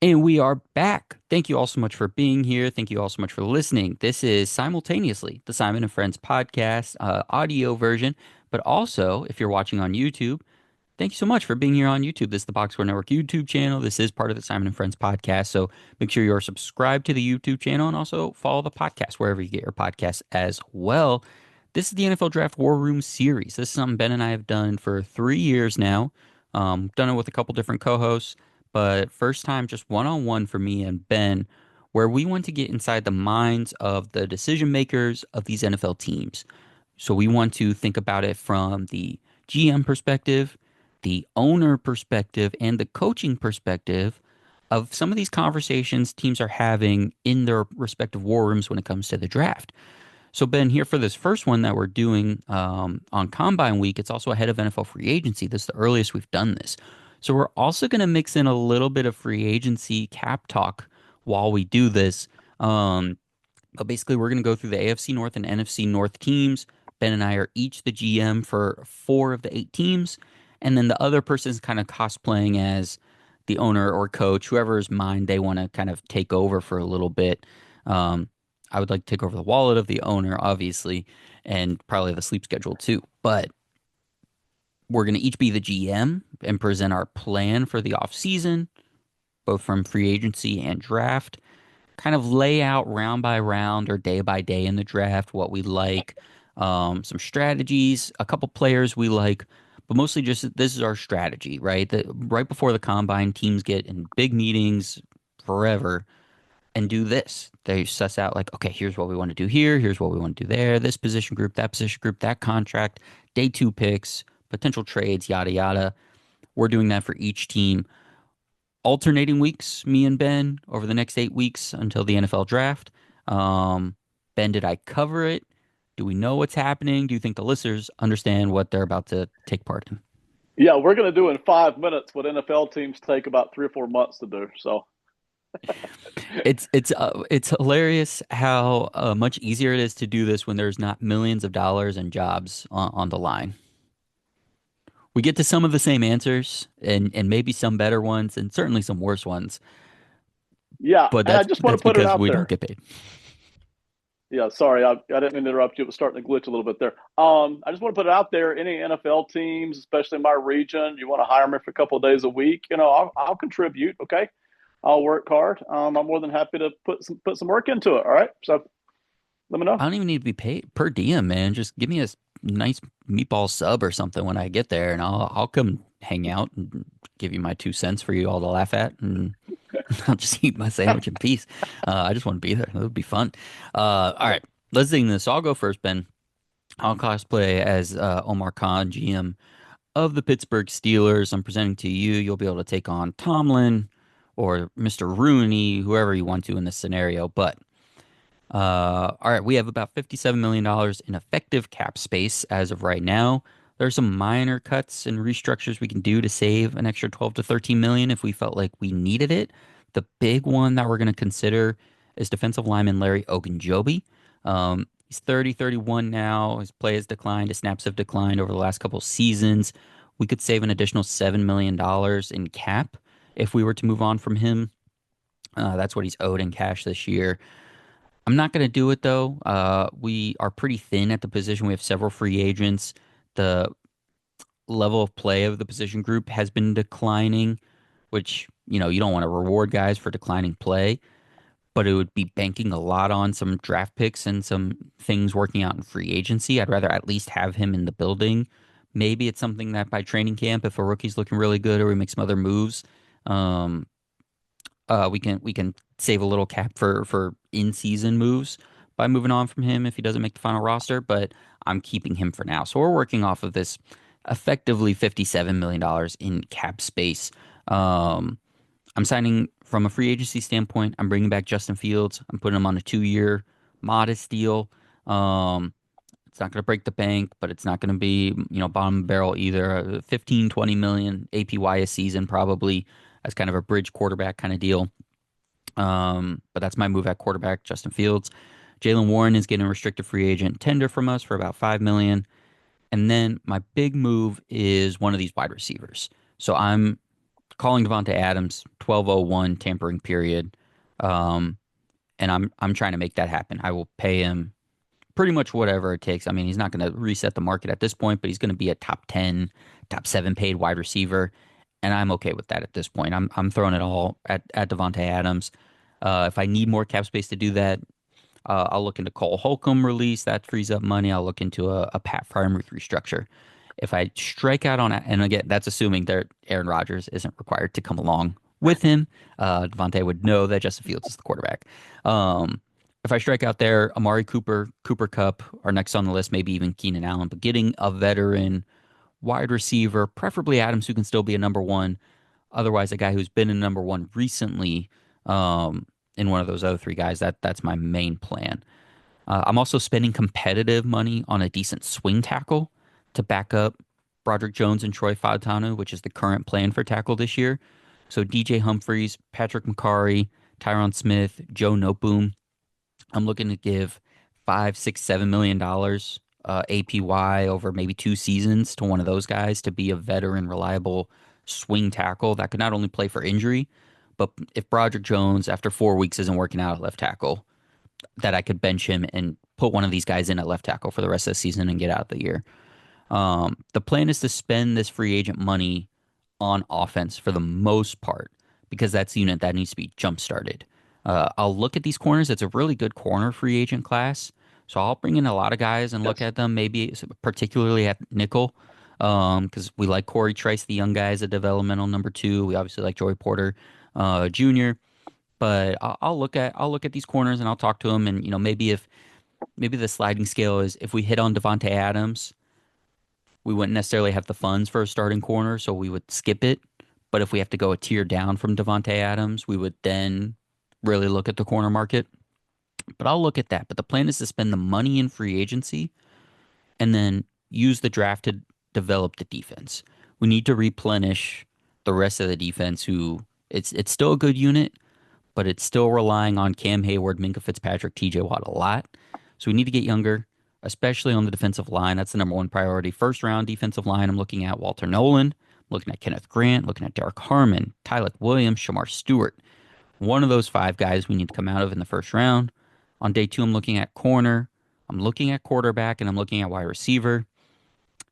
And we are back. Thank you all so much for being here. Thank you all so much for listening. This is simultaneously the Simon and Friends podcast, audio version, but also if you're watching on YouTube, thank you so much for being here on YouTube. This is the Boxcore Network YouTube channel. This is part of the Simon and Friends podcast. So make sure you're subscribed to the YouTube channel and also follow the podcast wherever you get your podcasts as well. This is the NFL Draft War Room series. This is something Ben and I have done for 3 years now. Done it with a couple different co-hosts, but first time just one-on-one for me and Ben, where we want to get inside the minds of the decision makers of these NFL teams. So we want to think about it from the GM perspective, the owner perspective, and the coaching perspective of some of these conversations teams are having in their respective war rooms when it comes to the draft. So, Ben, here for this first one that we're doing on Combine Week, it's also ahead of NFL free agency. This is the earliest we've done this. So, we're also going to mix in a little bit of free agency cap talk while we do this. But basically, we're going to go through the AFC North and NFC North teams. Ben and I are each the GM for four of the eight teams. And then the other person's kind of cosplaying as the owner or coach, whoever's mind they want to kind of take over for a little bit. Um, I would like to take over the wallet of the owner, obviously, and probably the sleep schedule too. But we're going to each be the GM and present our plan for the off season, both from free agency and draft, kind of lay out round by round or day by day in the draft what we like, some strategies, a couple players we like, but mostly just this is our strategy, right? Right before the combine, teams get in big meetings forever and do this. They suss out like, okay, here's what we want to do here, here's what we want to do there, this position group, that contract, day two picks, potential trades, yada yada. We're doing that for each team alternating weeks, me and Ben, over the next 8 weeks until the NFL draft. Um, Ben, did I cover it? Do we know what's happening? Do you think the listeners understand what they're about to take part in? Yeah, we're going to do in 5 minutes what NFL teams take about 3 or 4 months to do. So, It's hilarious how much easier it is to do this when there's not millions of dollars and jobs on the line. We get to some of the same answers and maybe some better ones and certainly some worse ones, yeah, but and I that's just want to that's put it because out we don't there. get paid. Yeah, sorry, I didn't mean to interrupt you. It was starting to glitch a little bit there. I just want to put it out there. Any NFL teams, especially in my region, you want to hire me for a couple of days a week, I'll contribute. Okay, I'll work hard. I'm more than happy to put some work into it. All right, so let me know. I don't even need to be paid per diem, man. Just give me a nice meatball sub or something when I get there, and I'll come hang out and give you my 2 cents for you all to laugh at, and I'll just eat my sandwich in peace. I just want to be there. That would be fun. All right, let's dig this. So I'll go first, Ben. I'll cosplay as Omar Khan, GM of the Pittsburgh Steelers. I'm presenting to you. You'll be able to take on Tomlin or Mr. Rooney, whoever you want to in this scenario. But all right, we have about $57 million in effective cap space as of right now. There's some minor cuts and restructures we can do to save an extra 12 to 13 million if we felt like we needed it. The big one that we're going to consider is defensive lineman Larry Ogunjobi. He's 30, 31 now. His play has declined. His snaps have declined over the last couple seasons. We could save an additional $7 million in cap if we were to move on from him. That's what he's owed in cash this year. I'm not going to do it though. We are pretty thin at the position. We have several free agents. The level of play of the position group has been declining, which, you don't want to reward guys for declining play, but it would be banking a lot on some draft picks and some things working out in free agency. I'd rather at least have him in the building. Maybe it's something that by training camp, if a rookie's looking really good or we make some other moves, um, we can save a little cap for in season moves by moving on from him if he doesn't make the final roster. But I'm keeping him for now. So we're working off of this effectively $57 million in cap space. Um, I'm signing from a free agency standpoint. I'm bringing back Justin Fields. I'm putting him on a 2 year modest deal. Um, it's not going to break the bank, but it's not going to be, bottom barrel either. 15, 20 million APY a season, probably as kind of a bridge quarterback kind of deal. But that's my move at quarterback, Justin Fields. Jalen Warren is getting a restricted free agent tender from us for about 5 million. And then my big move is one of these wide receivers. So I'm calling Devontae Adams 12:01 tampering period. Um, and I'm trying to make that happen. I will pay him pretty much whatever it takes. I mean, he's not going to reset the market at this point, but he's going to be a top 10, top 7 paid wide receiver, and I'm okay with that at this point. I'm throwing it all at Devontae Adams. If I need more cap space to do that, I'll look into Cole Holcomb release. That frees up money. I'll look into a Pat Fryermuth restructure. If I strike out on, and again, that's assuming that Aaron Rodgers isn't required to come along with him. Devontae would know that Justin Fields is the quarterback. Um, if I strike out there, Amari Cooper, Cooper Cup are next on the list, maybe even Keenan Allen, but getting a veteran wide receiver, preferably Adams, who can still be a number one. Otherwise, a guy who's been a number one recently, in one of those other three guys. That's my main plan. I'm also spending competitive money on a decent swing tackle to back up Broderick Jones and Troy Fautanu, which is the current plan for tackle this year. So DJ Humphries, Patrick McCarry, Tyron Smith, Joe Noteboom. I'm looking to give five, six, $7 million APY over maybe 2 seasons to one of those guys to be a veteran, reliable swing tackle that could not only play for injury, but if Broderick Jones after 4 weeks isn't working out at left tackle, that I could bench him and put one of these guys in at left tackle for the rest of the season and get out of the year. The plan is to spend this free agent money on offense for the most part because that's the unit that needs to be jump started. I'll look at these corners. It's a really good corner free agent class. So I'll bring in a lot of guys and look Yes. at them, maybe particularly at nickel, because we like Corey Trice, the young guy, as a developmental number two. We obviously like Joey Porter Jr. But I'll look at these corners and I'll talk to him. And maybe if maybe the sliding scale is if we hit on Devonte Adams, we wouldn't necessarily have the funds for a starting corner, so we would skip it. But if we have to go a tier down from Devonte Adams, we would then really look at the corner market. But I'll look at that. But the plan is to spend the money in free agency and then use the draft to develop the defense. We need to replenish the rest of the defense who it's still a good unit, but it's still relying on Cam Hayward, Minka Fitzpatrick, TJ Watt a lot. So we need to get younger, especially on the defensive line. That's the number one priority. First round defensive line, I'm looking at Walter Nolan, I'm looking at Kenneth Grant, looking at Derek Harmon, Tyler Williams, Shamar Stewart. One of those five guys we need to come out of in the first round. On day two, I'm looking at corner, I'm looking at quarterback, and I'm looking at wide receiver.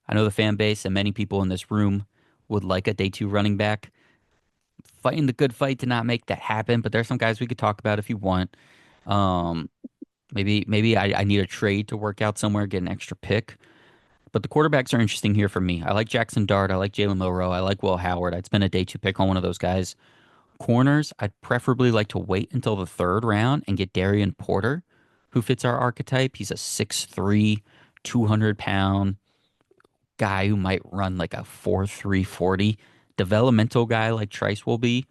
I know the fan base and many people in this room would like a day two running back. Fighting the good fight to not make that happen, but there's some guys we could talk about if you want. Um, maybe I need a trade to work out somewhere, get an extra pick. But the quarterbacks are interesting here for me. I like Jackson Dart. I like Jalen Milroe. I like Will Howard. I'd spend a day two pick on one of those guys. Corners, I'd preferably like to wait until the third round and get Darian Porter, who fits our archetype. He's a 6'3", 200-pound guy who might run like a 4.3 40. Developmental guy like Trice will be.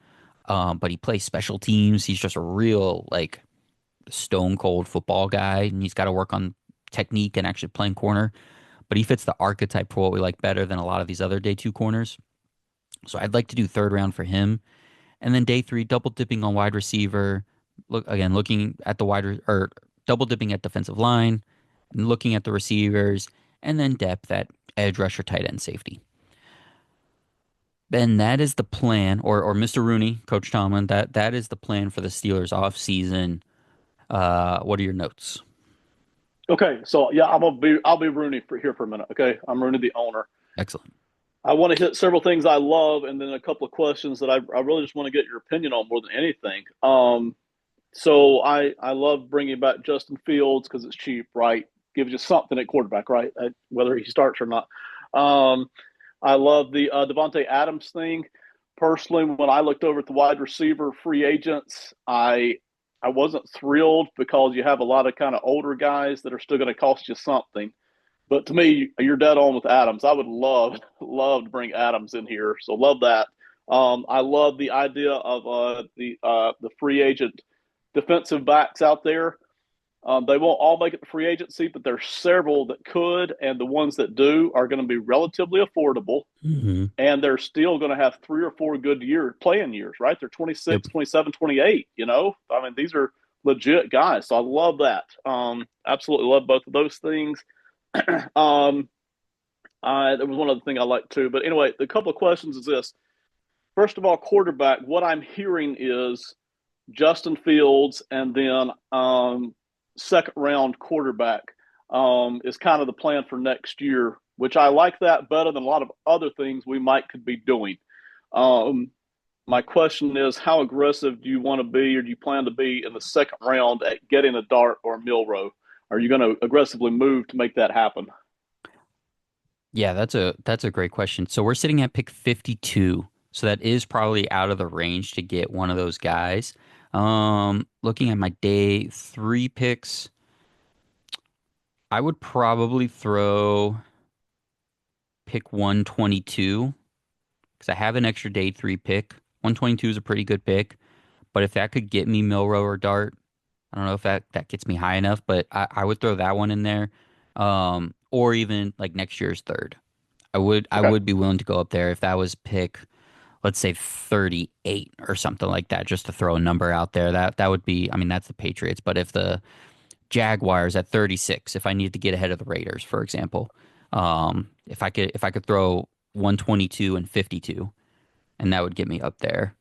But he plays special teams. He's just a real like stone cold football guy, and he's got to work on technique and actually playing corner. But he fits the archetype for what we like better than a lot of these other day two corners. So I'd like to do third round for him, and then day three, double dipping on wide receiver. Looking at the or double dipping at defensive line, and looking at the receivers, and then depth at edge rusher, tight end, safety. Ben, that is the plan, or Mr. Rooney, Coach Tomlin. That is the plan for the Steelers off season. What are your notes? Okay. So yeah, I'll be Rooney for here for a minute. Okay. I'm Rooney, the owner. Excellent. I want to hit several things I love, and then a couple of questions that I really just want to get your opinion on more than anything. So I love bringing back Justin Fields because it's cheap, right? Gives you something at quarterback, right? Whether he starts or not. Um, I love the Devontae Adams thing. Personally, when I looked over at the wide receiver free agents, I wasn't thrilled because you have a lot of kind of older guys that are still going to cost you something. But to me, you're dead on with Adams. I would love to bring Adams in here. So love that. I love the idea of the free agent defensive backs out there. They won't all make it to free agency, but there's several that could, and the ones that do are going to be relatively affordable, Hmm. and they're still going to have 3 or 4 good playing years, right? They're Yep. 26, 27, 28. I mean, these are legit guys. So I love that. Absolutely love both of those things. There was one other thing I liked too. But anyway, the couple of questions is this. first of all, quarterback. What I'm hearing is Justin Fields, and then second round quarterback is kind of the plan for next year, which I like that better than a lot of other things we might could be doing. Um, my question is, how aggressive do you want to be, or do you plan to be in the second round at getting a Dart or a Milrow? Are you going to aggressively move to make that happen? Yeah, that's a great question. So we're sitting at pick 52. So that is probably out of the range to get one of those guys. Looking at my day three picks, I would probably throw pick 122 because I have an extra day three pick. 122 is a pretty good pick, but if that could get me Milrow or Dart, I don't know if that gets me high enough, but I would throw that one in there. Or even like next year's third. I Okay. would be willing to go up there if that was pick, let's say 38 or something like that, just to throw a number out there. That would be, I mean, that's the Patriots, but if the Jaguars at 36, if I needed to get ahead of the Raiders, for example, if I could throw 122 and 52, and that would get me up there.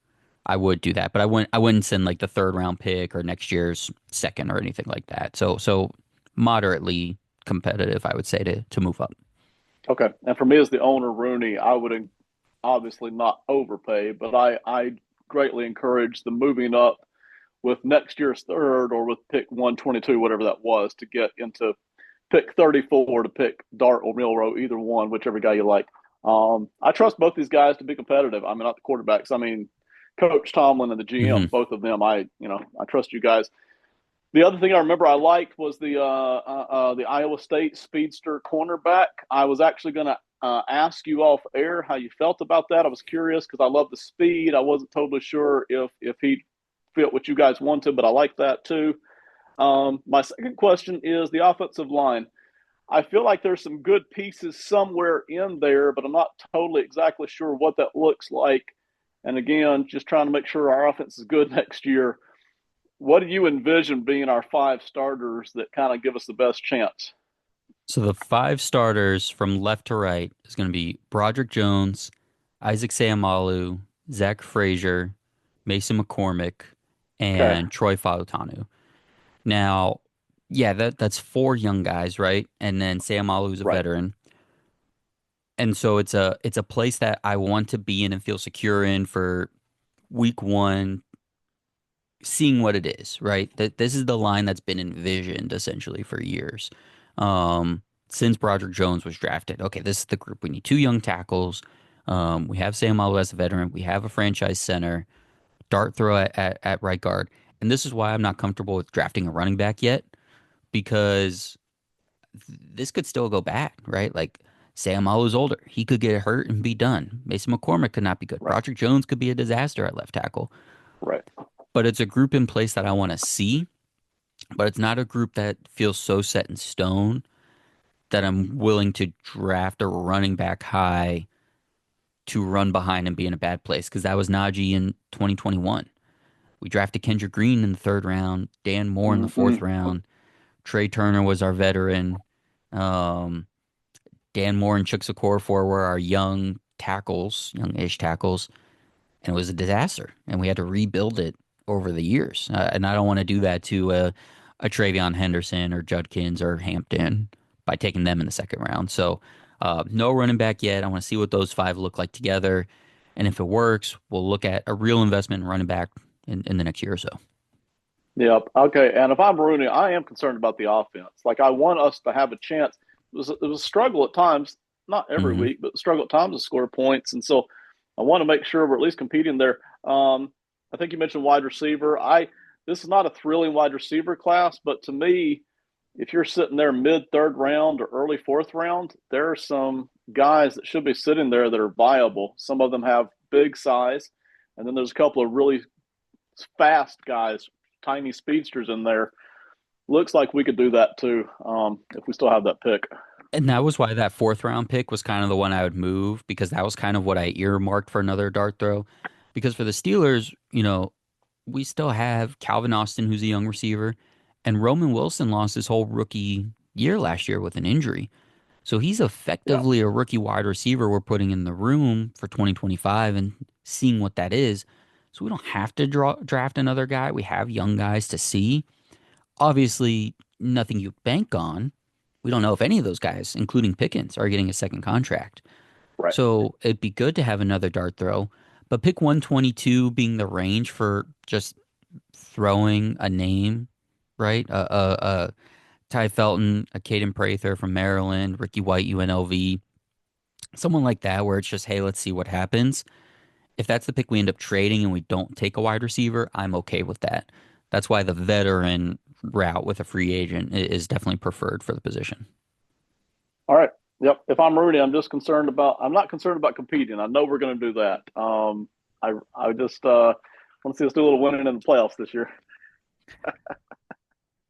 I would do that, but I wouldn't send like the third round pick or next year's second or anything like that. So moderately competitive, I would say to move up. Okay. And for me as the owner, Rooney, I would obviously not overpay, but I greatly encourage the moving up with next year's third or with pick 122, whatever that was, to get into pick 34 to pick Dart or Milrow, either one, whichever guy you like. I trust both these guys to be competitive. I mean, not the quarterbacks. I mean, Coach Tomlin and the GM, Hmm. both of them. I trust you guys. The other thing I remember I liked was the Iowa State speedster cornerback. I was actually going to ask you off air how you felt about that. I was curious because I love the speed. I wasn't totally sure if he fit what you guys wanted, but I like that too. My second question is the offensive line. I feel like there's some good pieces somewhere in there, but I'm not totally exactly sure what that looks like. And again, just trying to make sure our offense is good next year. What do you envision being our five starters that kind of give us the best chance? So the five starters from left to right is going to be Broderick Jones, Isaac Seumalo, Zach Frazier, Mason McCormick, Okay, and Troy Fautanu. Now, yeah, that's four young guys, right? And then Seumalo is a right. veteran. And so it's a place that I want to be in and feel secure in for week one, seeing what it is, right? That this is the line that's been envisioned essentially for years. Since Broderick Jones was drafted. Okay, this is the group. We need two young tackles. We have Sam Alou as a veteran. We have a franchise center, dart throw at right guard. And this is why I'm not comfortable with drafting a running back yet, because this could still go bad, right? Like Sam Alou's older. He could get hurt and be done. Mason McCormick could not be good. Right, Broderick Jones could be a disaster at left tackle. right. But it's a group in place that I want to see, but it's not a group that feels so set in stone that I'm willing to draft a running back high to run behind and be in a bad place, because that was Najee in 2021. We drafted Kendrick Green in the third round, Dan Moore in the fourth Mm-mm. round. Trey Turner was our veteran. Um, Dan Moore and Chuck Okorafor were our young tackles, young-ish tackles, and it was a disaster. And we had to rebuild it over the years. And I don't want to do that to a Travion Henderson or Judkins or Hampton by taking them in the second round. So no running back yet. I want to see what those five look like together. And if it works, we'll look at a real investment in running back in the next year or so. Yep. Okay. And if I'm Rooney, I am concerned about the offense. Like I want us to have a chance. It was a struggle at times, not every Hmm. week, but struggle at times to score points. And so I want to make sure we're at least competing there. I think you mentioned wide receiver. I This is not a thrilling wide receiver class, but to me, if you're sitting there mid third round or early fourth round, there are some guys that should be sitting there that are viable. Some of them have big size, and then there's a couple of really fast guys, tiny speedsters in there. Looks like we could do that too if we still have that pick. And that was why that fourth round pick was kind of the one I would move, because that was kind of what I earmarked for another dart throw. Because for the Steelers, we still have Calvin Austin, who's a young receiver, and Roman Wilson lost his whole rookie year last year with an injury. So he's Yeah, effectively a rookie wide receiver we're putting in the room for 2025 and seeing what that is. So we don't have to draft another guy. We have young guys to see. Obviously, nothing you bank on. We don't know if any of those guys, including Pickens, are getting a second contract. right. So it'd be good to have another dart throw. But pick 122 being the range for just throwing a name, right? A Ty Felton, a Caden Prather from Maryland, Ricky White, UNLV, someone like that, where it's just, hey, let's see what happens. If that's the pick we end up trading and we don't take a wide receiver, I'm okay with that. That's why the veteran route with a free agent is definitely preferred for the position. All right. Yep. If I'm Rooney, I'm not concerned about competing. I know we're going to do that. I just want to see us do a little winning in the playoffs this year.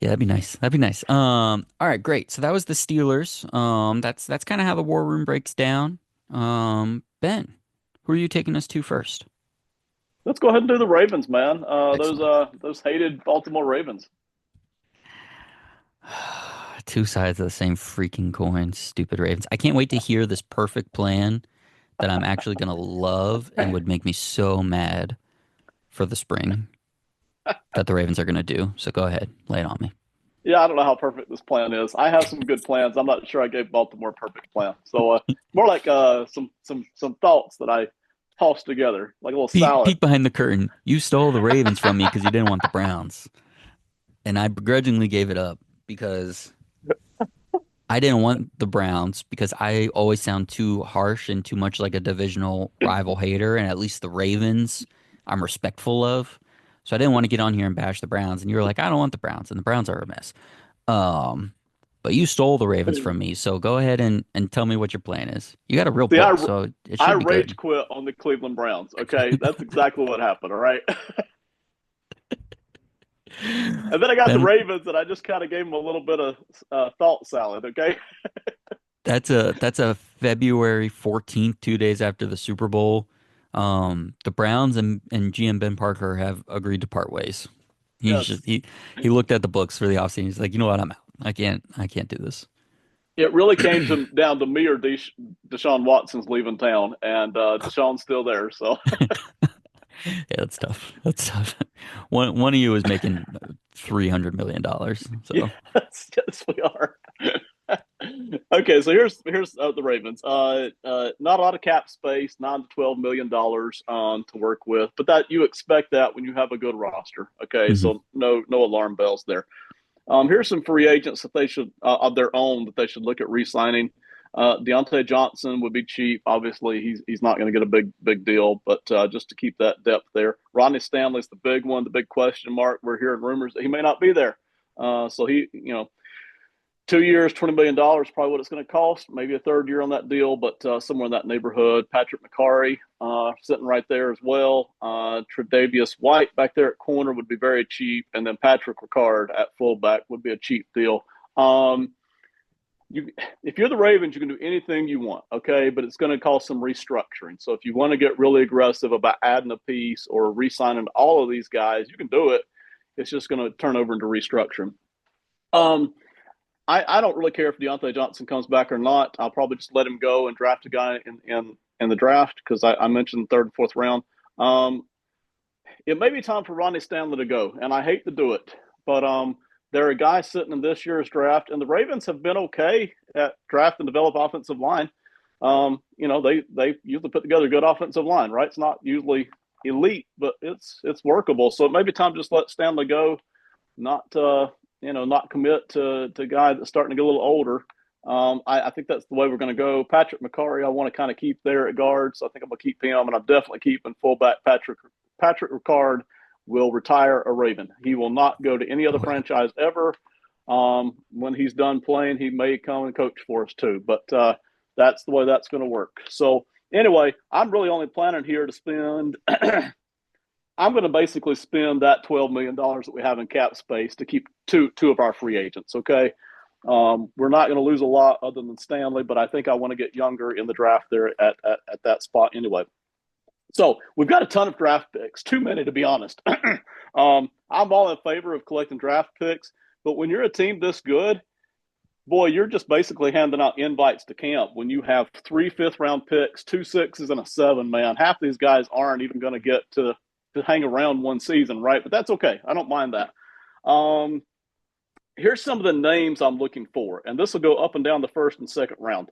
Yeah, that'd be nice. That'd be nice. All right, great. So that was the Steelers. That's kind of how the war room breaks down. Ben, who are you taking us to first? Let's go ahead and do the Ravens, man. Excellent. Those hated Baltimore Ravens. Two sides of the same freaking coin, stupid Ravens. I can't wait to hear this perfect plan that I'm actually gonna love and would make me so mad for the spring that the Ravens are gonna do. So go ahead, lay it on me. Yeah, I don't know how perfect this plan is. I have some good plans. I'm not sure I gave Baltimore a perfect plan. So more like some thoughts that I tossed together, like a little salad. Peek behind the curtain. You stole the Ravens from me because you didn't want the Browns, and I begrudgingly gave it up because I didn't want the Browns because I always sound too harsh and too much like a divisional rival hater, and at least the Ravens I'm respectful of. So I didn't want to get on here and bash the Browns, and you were like, I don't want the Browns, and the Browns are a mess. Um, but you stole the Ravens from me, so go ahead and tell me what your plan is. You got a real See, book, so it I should be rage good. quit on the Cleveland Browns. Okay, that's exactly what happened. All right, and then I got the Ben, Ravens, and I just kind of gave them a little bit of thought salad. Okay, that's a February 14th, 2 days after the Super Bowl. The Browns and GM Ben Parker have agreed to part ways. He's yes, just he looked at the books for the offseason. He's like, you know what, I'm out. I can't do this. it really came to down to me or Deshaun Watson's leaving town, and Deshaun's still there. So Yeah, that's tough. That's tough. One of you is making $300 million. So yes, yes, we are. Okay, so here's the Ravens. Not a lot of cap space, $9 to $12 million to work with, but that you expect that when you have a good roster. Okay, mhm. so no alarm bells there. Here's some free agents that they should of their own that they should look at re-signing. Deontay Johnson would be cheap. Obviously, he's not going to get a big deal, but just to keep that depth there. Rodney Stanley's the big one, the big question mark. We're hearing rumors that he may not be there. So he, 2 years, $20 million, probably what it's going to cost. Maybe a third year on that deal, but somewhere in that neighborhood. Patrick McCarry sitting right there as well. Tre'Davious White back there at corner would be very cheap, and then Patrick Ricard at fullback would be a cheap deal. Um, if you're the Ravens, you can do anything you want, okay? But it's going to cost some restructuring. So if you want to get really aggressive about adding a piece or re-signing all of these guys, you can do it. It's just going to turn over into restructuring. Um, I don't really care if Deontay Johnson comes back or not. I'll probably just let him go and draft a guy in the draft because I mentioned third and fourth round. Um, it may be time for Ronnie Stanley to go, and I hate to do it, but there are guys sitting in this year's draft, and the Ravens have been okay at draft and develop offensive line. They usually put together a good offensive line, right? It's not usually elite, but it's workable. So it may be time to just let Stanley go, not not commit to a guy that's starting to get a little older. I think that's the way we're going to go. Patrick McCarry, I want to kind of keep there at guard, so I think I'm going to keep him, and I'm definitely keeping fullback Patrick Ricard will retire a Raven. He will not go to any other Okay. franchise ever. When he's done playing, he may come and coach for us too, but that's the way that's going to work. So anyway, I'm really only planning here to spend I'm going to basically spend that $12 million that we have in cap space to keep two of our free agents. Okay, we're not going to lose a lot other than Stanley, but I think I want to get younger in the draft there at that spot anyway. So we've got a ton of draft picks, too many to be honest. I'm all in favor of collecting draft picks, but when you're a team this good, boy, you're just basically handing out invites to camp when you have three fifth round picks, two sixes, and a seven. Man, half these guys aren't even going to get to hang around one season, right? But that's okay. I don't mind that. Um, Here's some of the names I'm looking for, and this will go up and down the first and second round.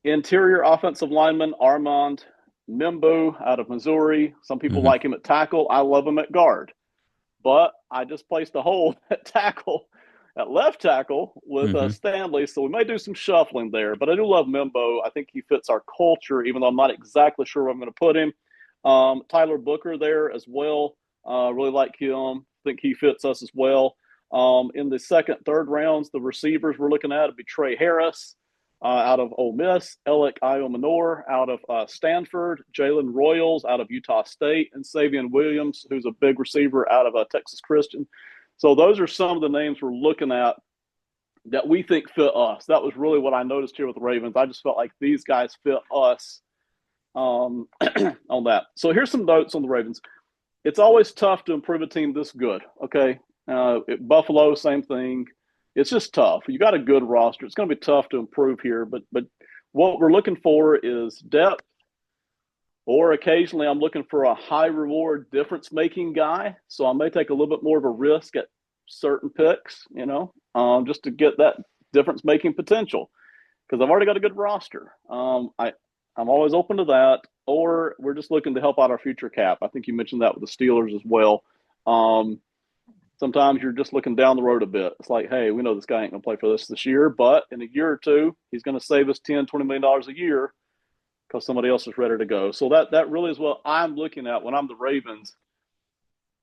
Interior offensive lineman Armand Mimbo out of Missouri. Some people Hmm. like him at tackle. I love him at guard. But I just placed a hole at tackle, at left tackle with Hmm. Stanley, so we may do some shuffling there. But I do love Mimbo. I think he fits our culture, even though I'm not exactly sure where I'm going to put him. Tyler Booker there as well. Really like him. Think he fits us as well. In the second, third rounds, the receivers we're looking at would be Trey Harris out of Ole Miss, Alec Iomanor out of Stanford, Jalen Royals out of Utah State, and Savion Williams, who's a big receiver out of Texas Christian. So those are some of the names we're looking at that we think fit us. That was really what I noticed here with the Ravens. I just felt like these guys fit us on that. So here's some notes on the Ravens. It's always tough to improve a team this good. Okay, Buffalo, same thing. It's just tough. You got a good roster. It's going to be tough to improve here, but what we're looking for is depth, or occasionally I'm looking for a high reward difference making guy. So I may take a little bit more of a risk at certain picks, just to get that difference making potential because I've already got a good roster. I'm always open to that, or we're just looking to help out our future cap. I think you mentioned that with the Steelers as well. Um, Sometimes you're just looking down the road a bit. It's like, hey, we know this guy ain't going to play for us this year, but in a year or two, he's going to save us $10, $20 million a year because somebody else is ready to go. So that really is what I'm looking at when I'm the Ravens.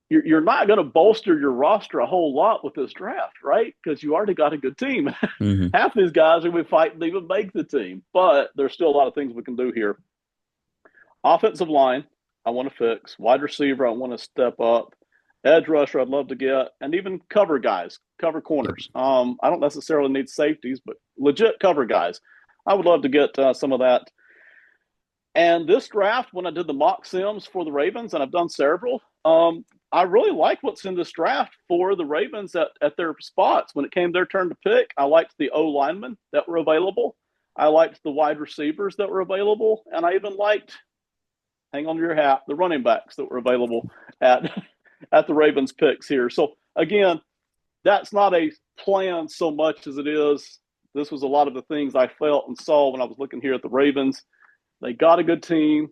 You're not going to bolster your roster a whole lot with this draft, right? Because you already got a good team. Hmm. Half these guys are going to be fighting to even make the team, but there's still a lot of things we can do here. Offensive line, I want to fix. Wide receiver, I want to step up. Edge rusher, I'd love to get, and even cover guys, cover Yep. corners. I don't necessarily need safeties, but legit cover guys. I would love to get some of that. And this draft, when I did the mock sims for the Ravens, and I've done several, I really like what's in this draft for the Ravens at their spots. When it came their turn to pick, I liked the O linemen that were available. I liked the wide receivers that were available, and I even liked, hang on to your hat, the running backs that were available at at the Ravens picks here. So again, that's not a plan so much as it is. This was a lot of the things I felt and saw when I was looking here at the Ravens. They got a good team,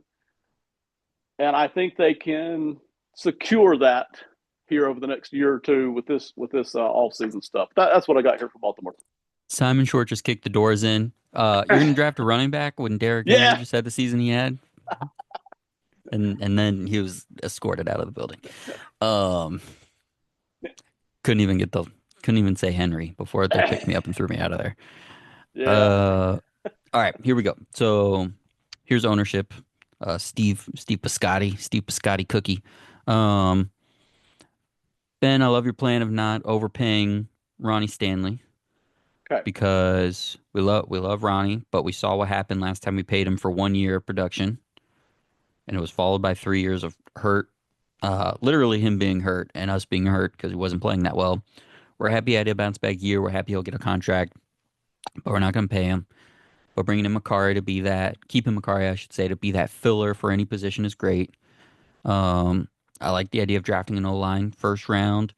and I think they can secure that here over the next year or two with this off season stuff. That's what I got here for Baltimore. Simon Shortt just kicked the doors in. You're gonna draft a running back when Derrick Henry Yeah, just had the season he had, and then he was escorted out of the building. Um, couldn't even get the couldn't even say Henry before they picked me up and threw me out of there. yeah. Uh, all right, here we go. So here's ownership. Steve Biscotti Cookie. Um, Ben, I love your plan of not overpaying Ronnie Stanley Okay, because we love Ronnie, but we saw what happened last time we paid him for 1 year of production, and it was followed by 3 years of hurt. Literally him being hurt and us being hurt because he wasn't playing that well. We're right, happy he had a bounce back year. We're happy he'll get a contract, but we're not going to pay him. But bringing in Makari to be that, keeping Makari, I should say, to be that filler for any position is great. Um, I like the idea of drafting an O line first round.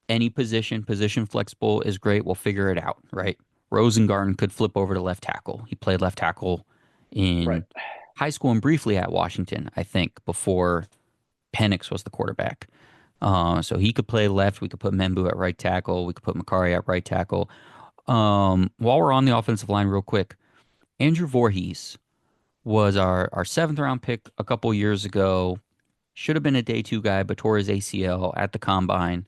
Any position flexible is great. We'll figure it out, right? Rosengarten could flip over to left tackle. He played left tackle right. in high school and briefly at Washington, I think, before Penix was the quarterback. So he could play left. We could put Membu at right tackle. We could put Makari at right tackle. While we're on the offensive line, real quick, Andrew Voorhees was our seventh round pick a couple years ago. Should have been a day two guy, but tore his ACL at the combine.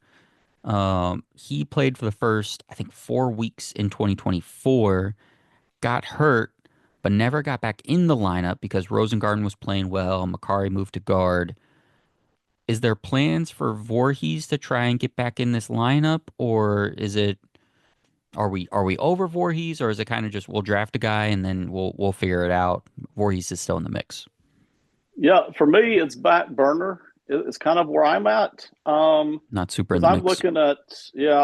He played for the first, I think, 4 weeks in 2024, got hurt, but never got back in the lineup because Rosengarten was playing well. Makari moved to guard. Is there plans for Voorhees to try and get back in this lineup, or is it are we over Voorhees, or is it kind of just we'll draft a guy and then we'll figure it out? Voorhees is still in the mix. Yeah, for me, it's back burner. is kind of where I'm at. Not super in Because the mix.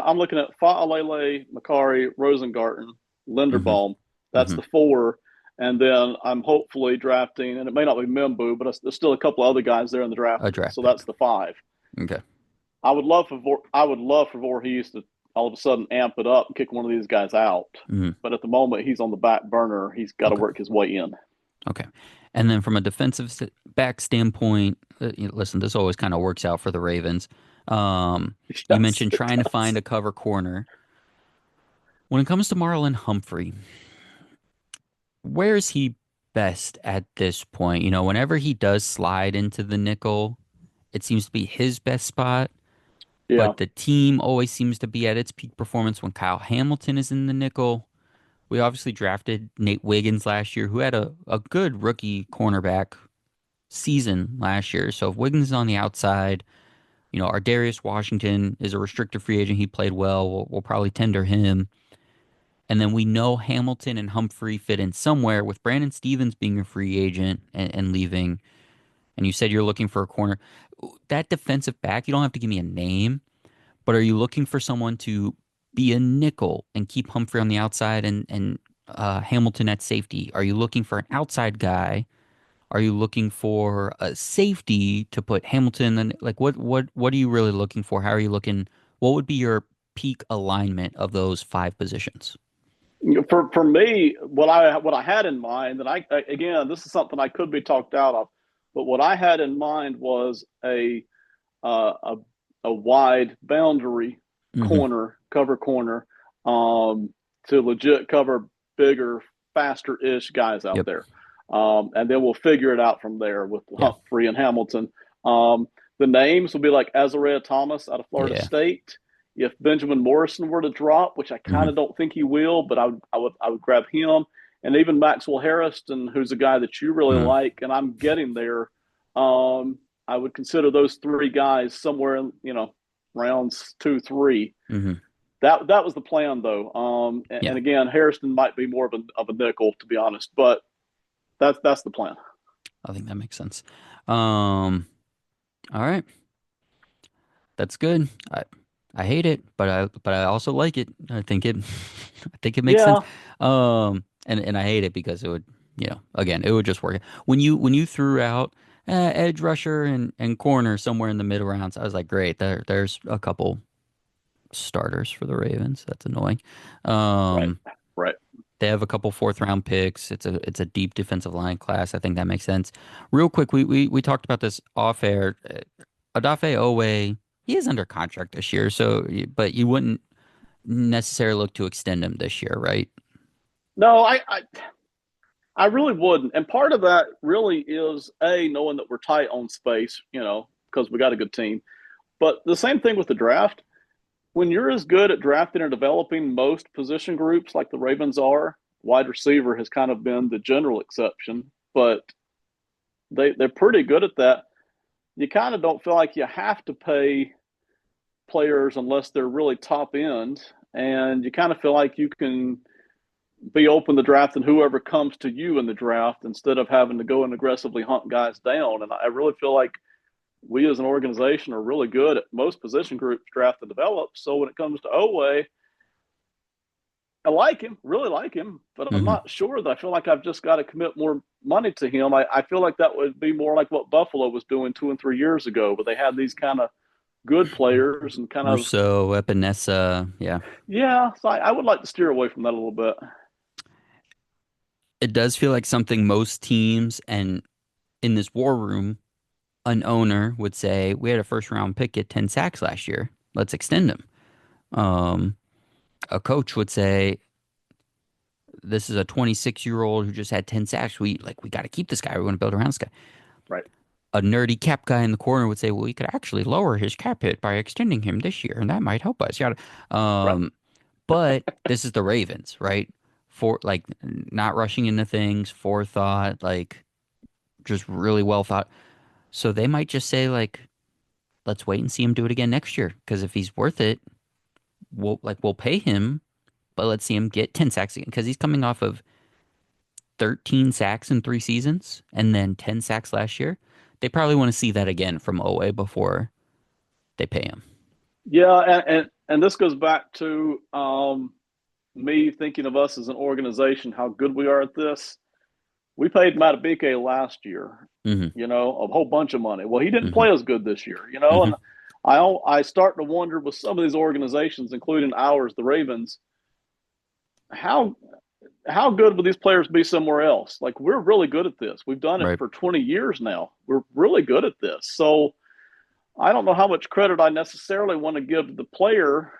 I'm looking at Fa'alele, Makari, Rosengarten, Hmm. Linderbaum. That's Hmm. the four. And then I'm hopefully drafting, and it may not be Mimbu, but there's still a couple other guys there in the draft A pool. draft So pick. that's the five. Okay. I would love for Voorhees to all of a sudden amp it up and kick one of these guys out. Hmm. But at the moment, he's on the back burner. He's got to Okay. work his way in. Okay. And then from a back standpoint, listen, this always kind of works out for the Ravens. You Yes, mentioned it trying to find does. a cover corner. When it comes to Marlon Humphrey, where is he best at this point? Whenever he does slide into the nickel, it seems to be his best spot, Yeah. but the team always seems to be at its peak performance when Kyle Hamilton is in the nickel. We obviously drafted Nate Wiggins last year, who had a good rookie cornerback season last year. So if Wiggins is on the outside, our Darius Washington is a restricted free agent. He played well. We'll probably tender him. And then we know Hamilton and Humphrey fit in somewhere with Brandon Stevens being a free agent and leaving. And you said you're looking for a corner. That defensive back, you don't have to give me a name, but are you looking for someone to be a nickel and keep Humphrey on the outside and Hamilton at safety? Are you looking for an outside guy? Are you looking for a safety to put Hamilton in? Like what are you really looking for? How are you looking? What would be your peak alignment of those five positions? For me, what I had in mind, and again, this is something I could be talked out of, but what I had in mind was uh, a a wide boundary Hmm. corner, cover corner, um, to legit cover bigger, faster ish guys out Yep. there. And then we'll figure it out from there with Yeah. Humphrey and Hamilton. Um, the names will be like Azariah Thomas out of Florida Yeah. State. If Benjamin Morrison were to drop, which I kind of Hmm. don't think he will, but I would grab him, and even Maxwell Harrison, who's a guy that you really Hmm. like, and I'm getting there. Um, I would consider those three guys somewhere in rounds 2, 3. Hmm. That was the plan though. And Yeah. again, Harrison might be more of a nickel to be honest, but that's the plan. I think that makes sense. All right. That's good. I hate it, but I also like it. I think it I think it makes sense. Yeah, And I hate it because it would, again, it would just work. When you threw out edge rusher and corner somewhere in the mid rounds, I was like, great. There's a couple starters for the Ravens. That's annoying. right, Um, right. they have a couple fourth round picks. It's a deep defensive line class. I think that makes sense. Real quick, we talked about this off air. Odafe Owe, he is under contract this year, but you wouldn't necessarily look to extend him this year, right? No, I really wouldn't. And part of that really is a knowing that we're tight on space, because we got a good team. But the same thing with the draft. When you're as good at drafting and developing most position groups like the Ravens are, wide receiver has kind of been the general exception, but they're pretty good at that. You kind of don't feel like you have to pay players unless they're really top end, and you kind of feel like you can be open to draft and whoever comes to you in the draft instead of having to go and aggressively hunt guys down. And I really feel like we as an organization are really good at most position groups draft and develop. So when it comes to Owe, I like him, really like him, but I'm Hmm. not sure that I feel like I've just got to commit more money to him. I feel like that would be more like what Buffalo was doing 2 and 3 years ago, but they had these kind of good players and kind of, Russo, Epinesa, yeah. yeah. So I would like to steer away from that a little bit. It does feel like something most teams and in this war room, an owner would say, we had a first round pick get 10 sacks last year. Let's extend him. Um, a coach would say, this is a 26-year-old who just had 10 sacks. We got to keep this guy. We want to build around this guy. Right. A nerdy cap guy in the corner would say, well, we could actually lower his cap hit by extending him this year, and that might help us. Yada. Right. But this is the Ravens, right? For like not rushing into things, forethought, like just really well thought. So they might just say like, let's wait and see him do it again next year. Because if he's worth it, we'll pay him, but let's see him get 10 sacks again. Because he's coming off of 13 sacks in 3 seasons and then 10 sacks last year. they probably want to see that again from Owe before they pay him. Yeah, and this goes back to me thinking of us as an organization, how good we are at this. We paid Matabike last year, Hmm. a whole bunch of money. Well, he didn't Hmm. play as good this year, Hmm. and I start to wonder with some of these organizations, including ours, the Ravens, how how good would these players be somewhere else? Like we're really good at this. We've done it Right. for 20 years now. We're really good at this. So I don't know how much credit I necessarily want to give the player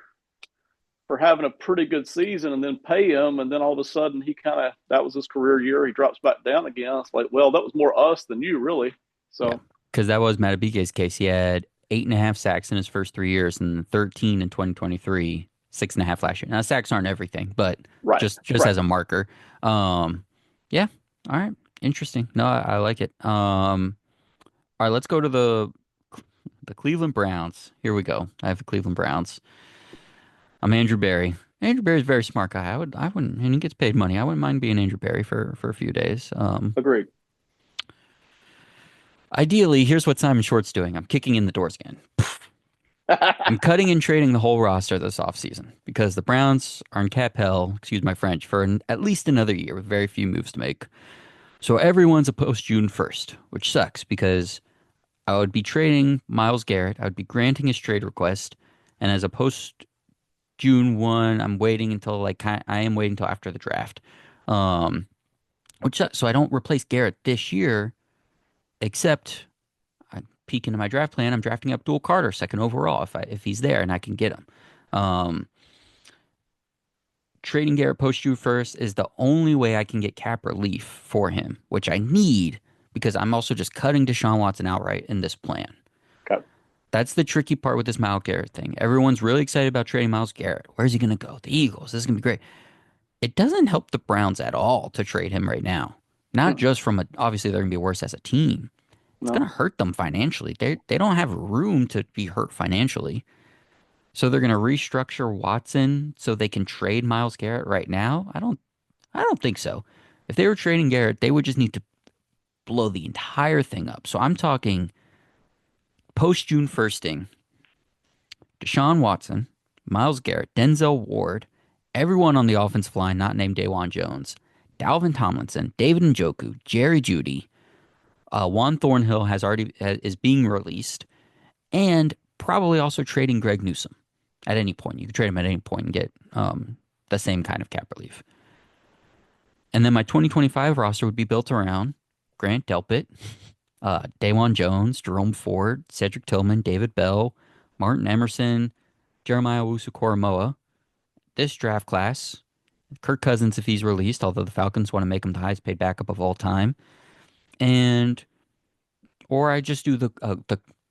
for having a pretty good season and then pay him, and then all of a sudden he kind of that was his career year. He drops back down again. It's like, well, that was more us than you, really. Yeah. So Because that was Matabike's case. He had 8.5 sacks in his first 3 years and 13 in 2023, 6.5 last year. Now, sacks aren't everything, but right, just right. as a marker. Yeah. All right. Interesting. No, I like it. All right, let's go to the Cleveland Browns. Here we go. I have the Cleveland Browns. I'm Andrew Berry. Andrew Berry's a very smart guy. I wouldn't, and he gets paid money. I wouldn't mind being Andrew Berry for a few days. Agreed. Ideally, here's what Simon Short's doing. I'm kicking in the doors again. I'm cutting and trading the whole roster this offseason because the Browns are in cap hell, excuse my French, for at least another year with very few moves to make. So everyone's a post June 1st, which sucks because I would be trading Miles Garrett. I would be granting his trade request. And as a post June 1, I'm waiting until I am waiting until after the draft. Um, which sucks. So I don't replace Garrett this year, except I peek into my draft plan. I'm drafting Abdul Carter second overall if he's there and I can get him. Um, Trading Garrett post June 1st is the only way I can get cap relief for him, which I need because I'm also just cutting Deshaun Watson outright in this plan. Okay. That's the tricky part with this Miles Garrett thing. Everyone's really excited about trading Miles Garrett. Where's he going to go? The Eagles. This is going to be great. It doesn't help the Browns at all to trade him right now. Not Mm, just from obviously they're going to be worse as a team. It's going no. to hurt them financially. They don't have room to be hurt financially. So they're going to restructure Watson so they can trade Miles Garrett right now. I don't think so. If they were trading Garrett, they would just need to blow the entire thing up. So I'm talking post June 1sting, Deshaun Watson, Miles Garrett, Denzel Ward, everyone on the offensive line not named Dawan Jones, Dalvin Tomlinson, David Njoku, Jerry Jeudy, Juan Thornhill is being released, and probably also trading Greg Newsome at any point. You can trade him at any point and get the same kind of cap relief. And then my 2025 roster would be built around Grant Delpit, Dawan Jones, Jerome Ford, Cedric Tillman, David Bell, Martin Emerson, Jeremiah Owusu-Koramoah. This draft class, Kirk Cousins if he's released, although the Falcons want to make him the highest paid backup of all time. And or I just do the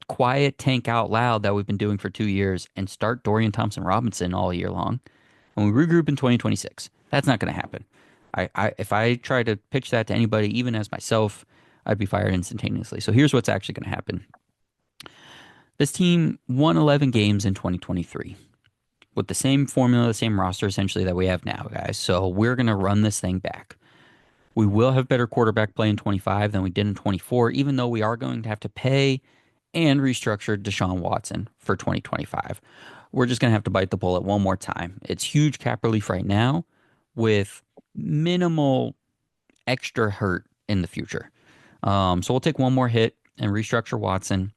quiet tank out loud that we've been doing for 2 years and start Dorian Thompson Robinson all year long. And we regroup in 2026. That's not going to happen. If I try to pitch that to anybody, even as myself, I'd be fired instantaneously. So here's what's actually going to happen. This team won 11 games in 2023 with the same formula, the same roster essentially that we have now, guys. So we're going to run this thing back. We will have better quarterback play in 25 than we did in 24, even though we are going to have to pay and restructure Deshaun Watson for 2025. We're just going to have to bite the bullet one more time. It's huge cap relief right now with minimal extra hurt in the future. So we'll take one more hit and restructure Watson.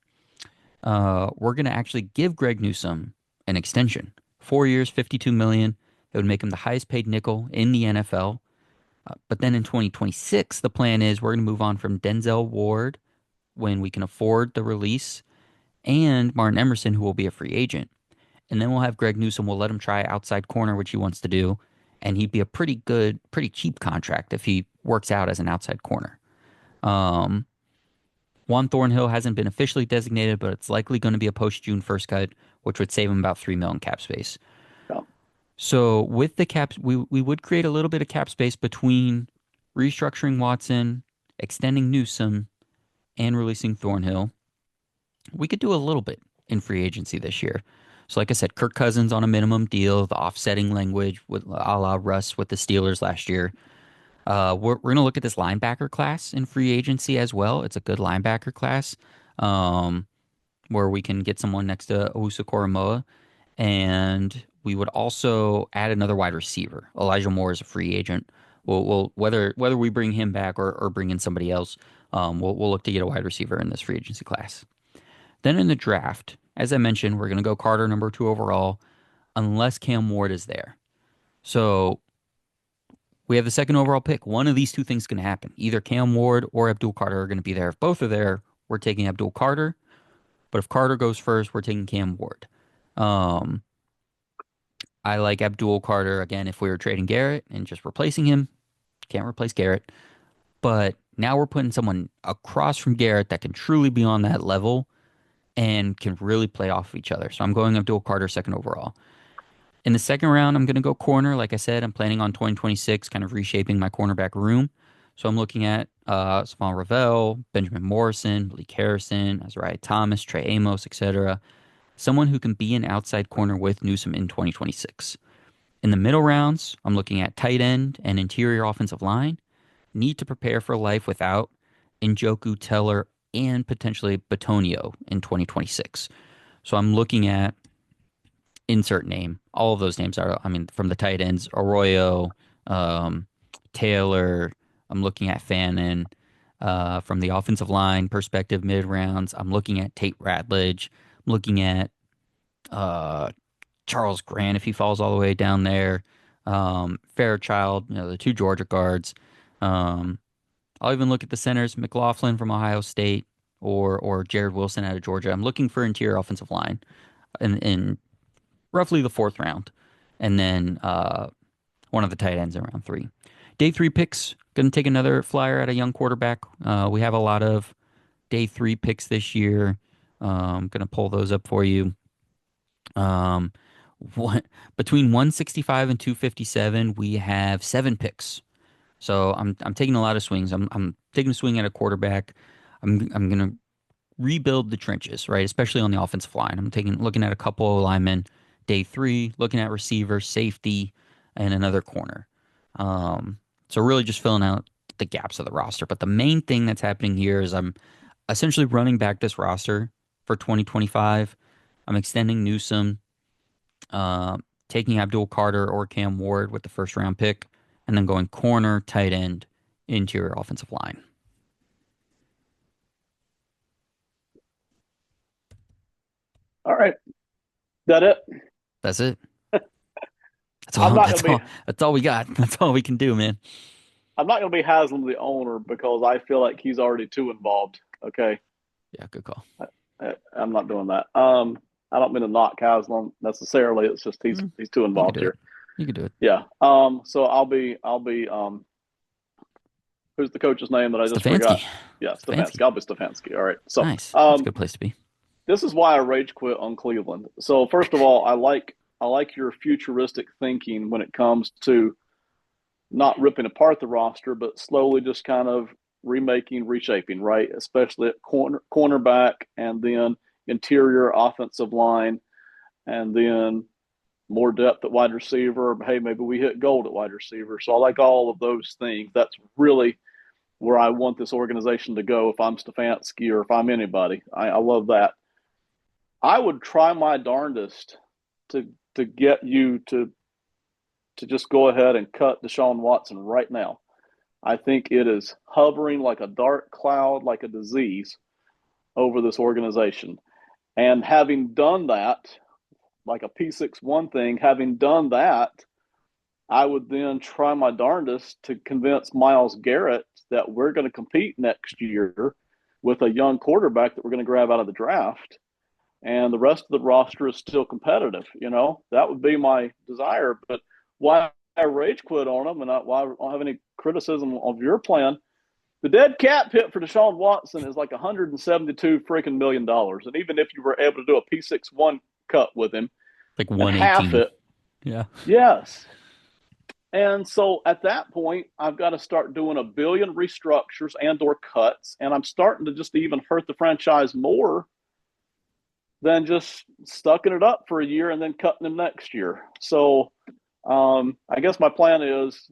We're going to actually give Greg Newsome an extension. 4 years, 52 million. It would make him the highest paid nickel in the NFL. But then in 2026, the plan is we're going to move on from Denzel Ward when we can afford the release and Martin Emerson, who will be a free agent. And then we'll have Greg Newsome. We'll let him try outside corner, which he wants to do. And he'd be a pretty good, pretty cheap contract if he works out as an outside corner. Um, Juan Thornhill hasn't been officially designated, but it's likely going to be a post June 1st cut, which would save him about 3 million cap space. Yeah. So with the caps, we would create a little bit of cap space between restructuring Watson, extending Newsome, and releasing Thornhill. We could do a little bit in free agency this year. So like I said, Kirk Cousins on a minimum deal, the offsetting language with a la Russ with the Steelers last year. We're gonna look at this linebacker class in free agency as well. It's a good linebacker class, um, where we can get someone next to Owusu Koramoah, and we would also add another wide receiver. Elijah Moore is a free agent. We'll whether we bring him back or bring in somebody else, we'll look to get a wide receiver in this free agency class. Then in the draft, as I mentioned, we're gonna go Carter number 2 overall, unless Cam Ward is there. So we have the second overall pick. One of these two things is going to happen. Either Cam Ward or Abdul Carter are going to be there. If both are there, we're taking Abdul Carter. But if Carter goes first, we're taking Cam Ward. Um, I like Abdul Carter again. If we were trading Garrett and just replacing him, can't replace Garrett. But now we're putting someone across from Garrett that can truly be on that level and can really play off of each other. So I'm going Abdul Carter second overall. In the second round, I'm going to go corner. Like I said, I'm planning on 2026, kind of reshaping my cornerback room. So I'm looking at Savon Ravel, Benjamin Morrison, Malik Harrison, Azariah Thomas, Trey Amos, etc. Someone who can be an outside corner with Newsome in 2026. In the middle rounds, I'm looking at tight end and interior offensive line. Need to prepare for life without Njoku, Teller, and potentially Batonio in 2026. So I'm looking at insert name. All of those names are, I mean, from the tight ends, Arroyo, um, Taylor. I'm looking at Fannin. From the offensive line perspective, mid rounds, I'm looking at Tate Ratledge. I'm looking at uh, Charles Grant if he falls all the way down there. Fairchild, the two Georgia guards. Um, I'll even look at the centers, McLaughlin from Ohio State or Jared Wilson out of Georgia. I'm looking for interior offensive line in roughly the fourth round, and then one of the tight ends in round three. Day three picks, going to take another flyer at a young quarterback. We have a lot of day three picks this year. Going to pull those up for you. Um, one, between 165 and 257, we have 7 picks. So I'm taking a lot of swings. I'm taking a swing at a quarterback. I'm gonna rebuild the trenches, right? Especially on the offensive line. I'm looking at a couple of linemen, day three, looking at receiver, safety, and another corner. Um, so really just filling out the gaps of the roster. But the main thing that's happening here is I'm essentially running back this roster for 2025. I'm extending Newsome, uh, taking Abdul Carter or Cam Ward with the first round pick, and then going corner, tight end, interior offensive line. All right, that it. That's it. That's I'm all. not gonna That's be all. That's all we got. That's all we can do, man. I'm not gonna be Haslam the owner because I feel like he's already too involved. Okay, Yeah, good call. I'm not doing that. I don't mean to knock Haslam necessarily. It's just he's Mm, he's too you can involved do it. here. You can do it. Yeah. So I'll be who's the coach's name that I just Stefanski. forgot? Yeah, Stefanski. Stefanski. I'll be Stefanski. All right. So Nice. That's a good place to be. this is why I rage quit on Cleveland. So first of all, I like your futuristic thinking when it comes to not ripping apart the roster, but slowly just kind of remaking, reshaping, right? Especially at cornerback and then interior offensive line and then more depth at wide receiver. Hey, maybe we hit gold at wide receiver. So I like all of those things. That's really where I want this organization to go if I'm Stefanski or if I'm anybody. I love that. I would try my darndest to get you to just go ahead and cut Deshaun Watson right now. I think it is hovering like a dark cloud, like a disease over this organization. And having done that, like a P61 thing, having done that, I would then try my darndest to convince Myles Garrett that we're going to compete next year with a young quarterback that we're going to grab out of the draft. And the rest of the roster is still competitive. That would be my desire. But why I rage quit on them and why I don't have any criticism of your plan. The dead cat pit for Deshaun Watson is like 172 freaking million dollars. And even if you were able to do a P61 cut with him Like and half 118. it, Yeah. yes. And so at that point, I've got to start doing a billion restructures and or cuts. And I'm starting to just even hurt the franchise more than just stucking it up for a year and then cutting them next year. So I guess my plan is,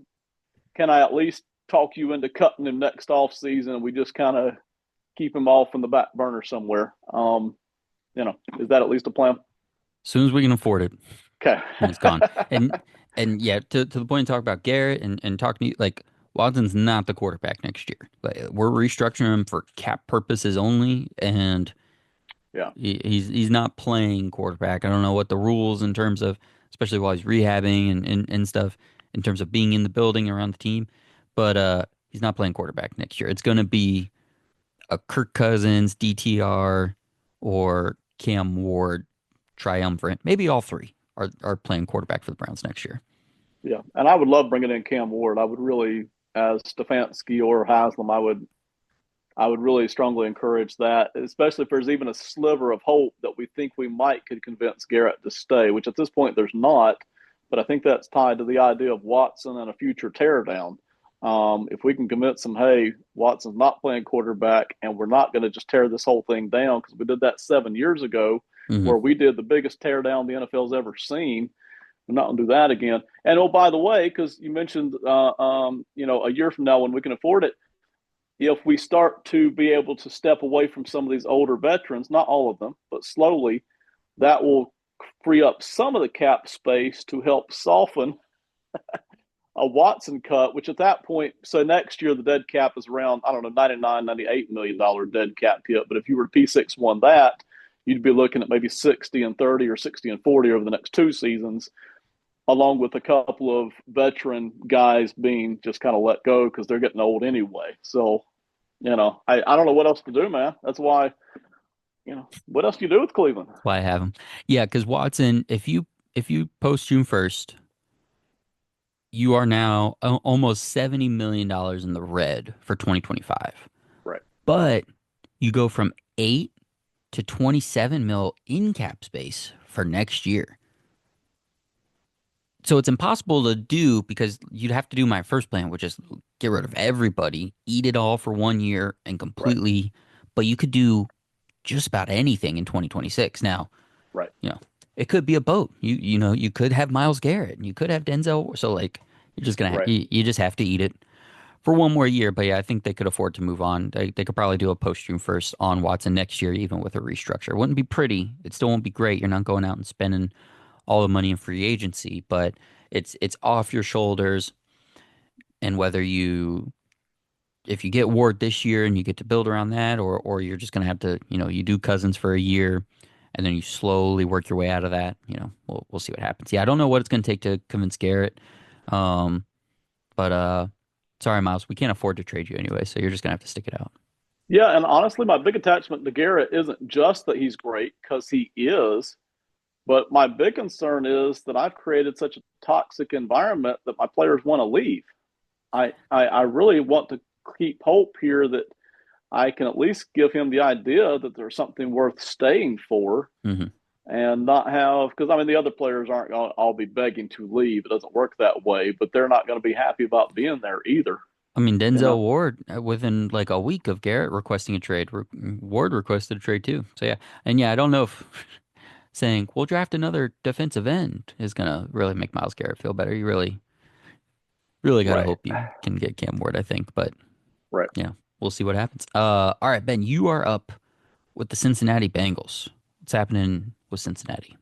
can I at least talk you into cutting him next off season. We just kind of keep him off in the back burner somewhere. Is that at least a plan? As soon as we can afford it, Okay. and it's gone. And and yeah, to the point, talk about Garrett and talk to me like Watson's not the quarterback next year. Like, we're restructuring him for cap purposes only, and Yeah. he's not playing quarterback. I don't know what the rules in terms of, especially while he's rehabbing and stuff, in terms of being in the building around the team, but he's not playing quarterback next year. It's going to be a Kirk Cousins, DTR, or Cam Ward triumvirate. Maybe all three are playing quarterback for the Browns next year. Yeah. And I would love bringing in Cam Ward. I would really, as Stefanski or Haslam, I would really strongly encourage that, especially if there's even a sliver of hope that we think we might could convince Garrett to stay, which at this point there's not. But I think that's tied to the idea of Watson and a future teardown. If we can convince him, hey, Watson's not playing quarterback and we're not going to just tear this whole thing down because we did that 7 years ago Hmm. where we did the biggest teardown the NFL's ever seen. We're not going to do that again. And oh, by the way, because you mentioned, a year from now when we can afford it, if we start to be able to step away from some of these older veterans, not all of them, but slowly, that will free up some of the cap space to help soften a Watson cut, which at that point, so next year the dead cap is around, I don't know, $99, $98 million dead cap hit. But if you were to P61 that, you'd be looking at maybe 60 and 30 or 60 and 40 over the next two seasons, along with a couple of veteran guys being just kind of let go because they're getting old anyway. So, I don't know what else to do, man. That's why, what else do you do with Cleveland? That's why I have him. Yeah, because Watson, if you post June 1st, you are now almost $70 million in the red for 2025. Right. But you go from 8 to 27 mil in cap space for next year. So it's impossible to do because you'd have to do my first plan, which is get rid of everybody, eat it all for 1 year and Right. completely. But you could do just about anything in 2026. Now, Right. you know, it could be a boat. You could have Miles Garrett, and you could have Denzel. So like, you're just Right. you just have to eat it for 1 more year. But yeah, I think they could afford to move on. They could probably do a post-June 1st on Watson next year, even with a restructure. It wouldn't be pretty. It still won't be great. You're not going out and spending all the money in free agency, but it's off your shoulders. And whether you if you get Ward this year and you get to build around that, or you're just gonna have to, you do Cousins for a year and then you slowly work your way out of that. We'll see what happens. Yeah, I don't know what it's gonna take to convince Garrett. Um, but sorry, Miles, we can't afford to trade you anyway, so you're just gonna have to stick it out. Yeah. And honestly, my big attachment to Garrett isn't just that he's great, because he is, but my big concern is that I've created such a toxic environment that my players want to leave. I really want to keep hope here that I can at least give him the idea that there's something worth staying for, Hmm. and not have, because I mean the other players aren't going to all be begging to leave. It doesn't work that way, but they're not going to be happy about being there either. I mean, You Denzel know, Ward, within like a week of Garrett requesting a trade, Ward requested a trade too. So yeah, and yeah, I don't know if saying we'll draft another defensive end is gonna really make Miles Garrett feel better. You really gotta right, hope you can get Cam Ward, I think. But right. yeah, we'll see what happens. All right, Ben, you are up with the Cincinnati Bengals. What's happening with Cincinnati?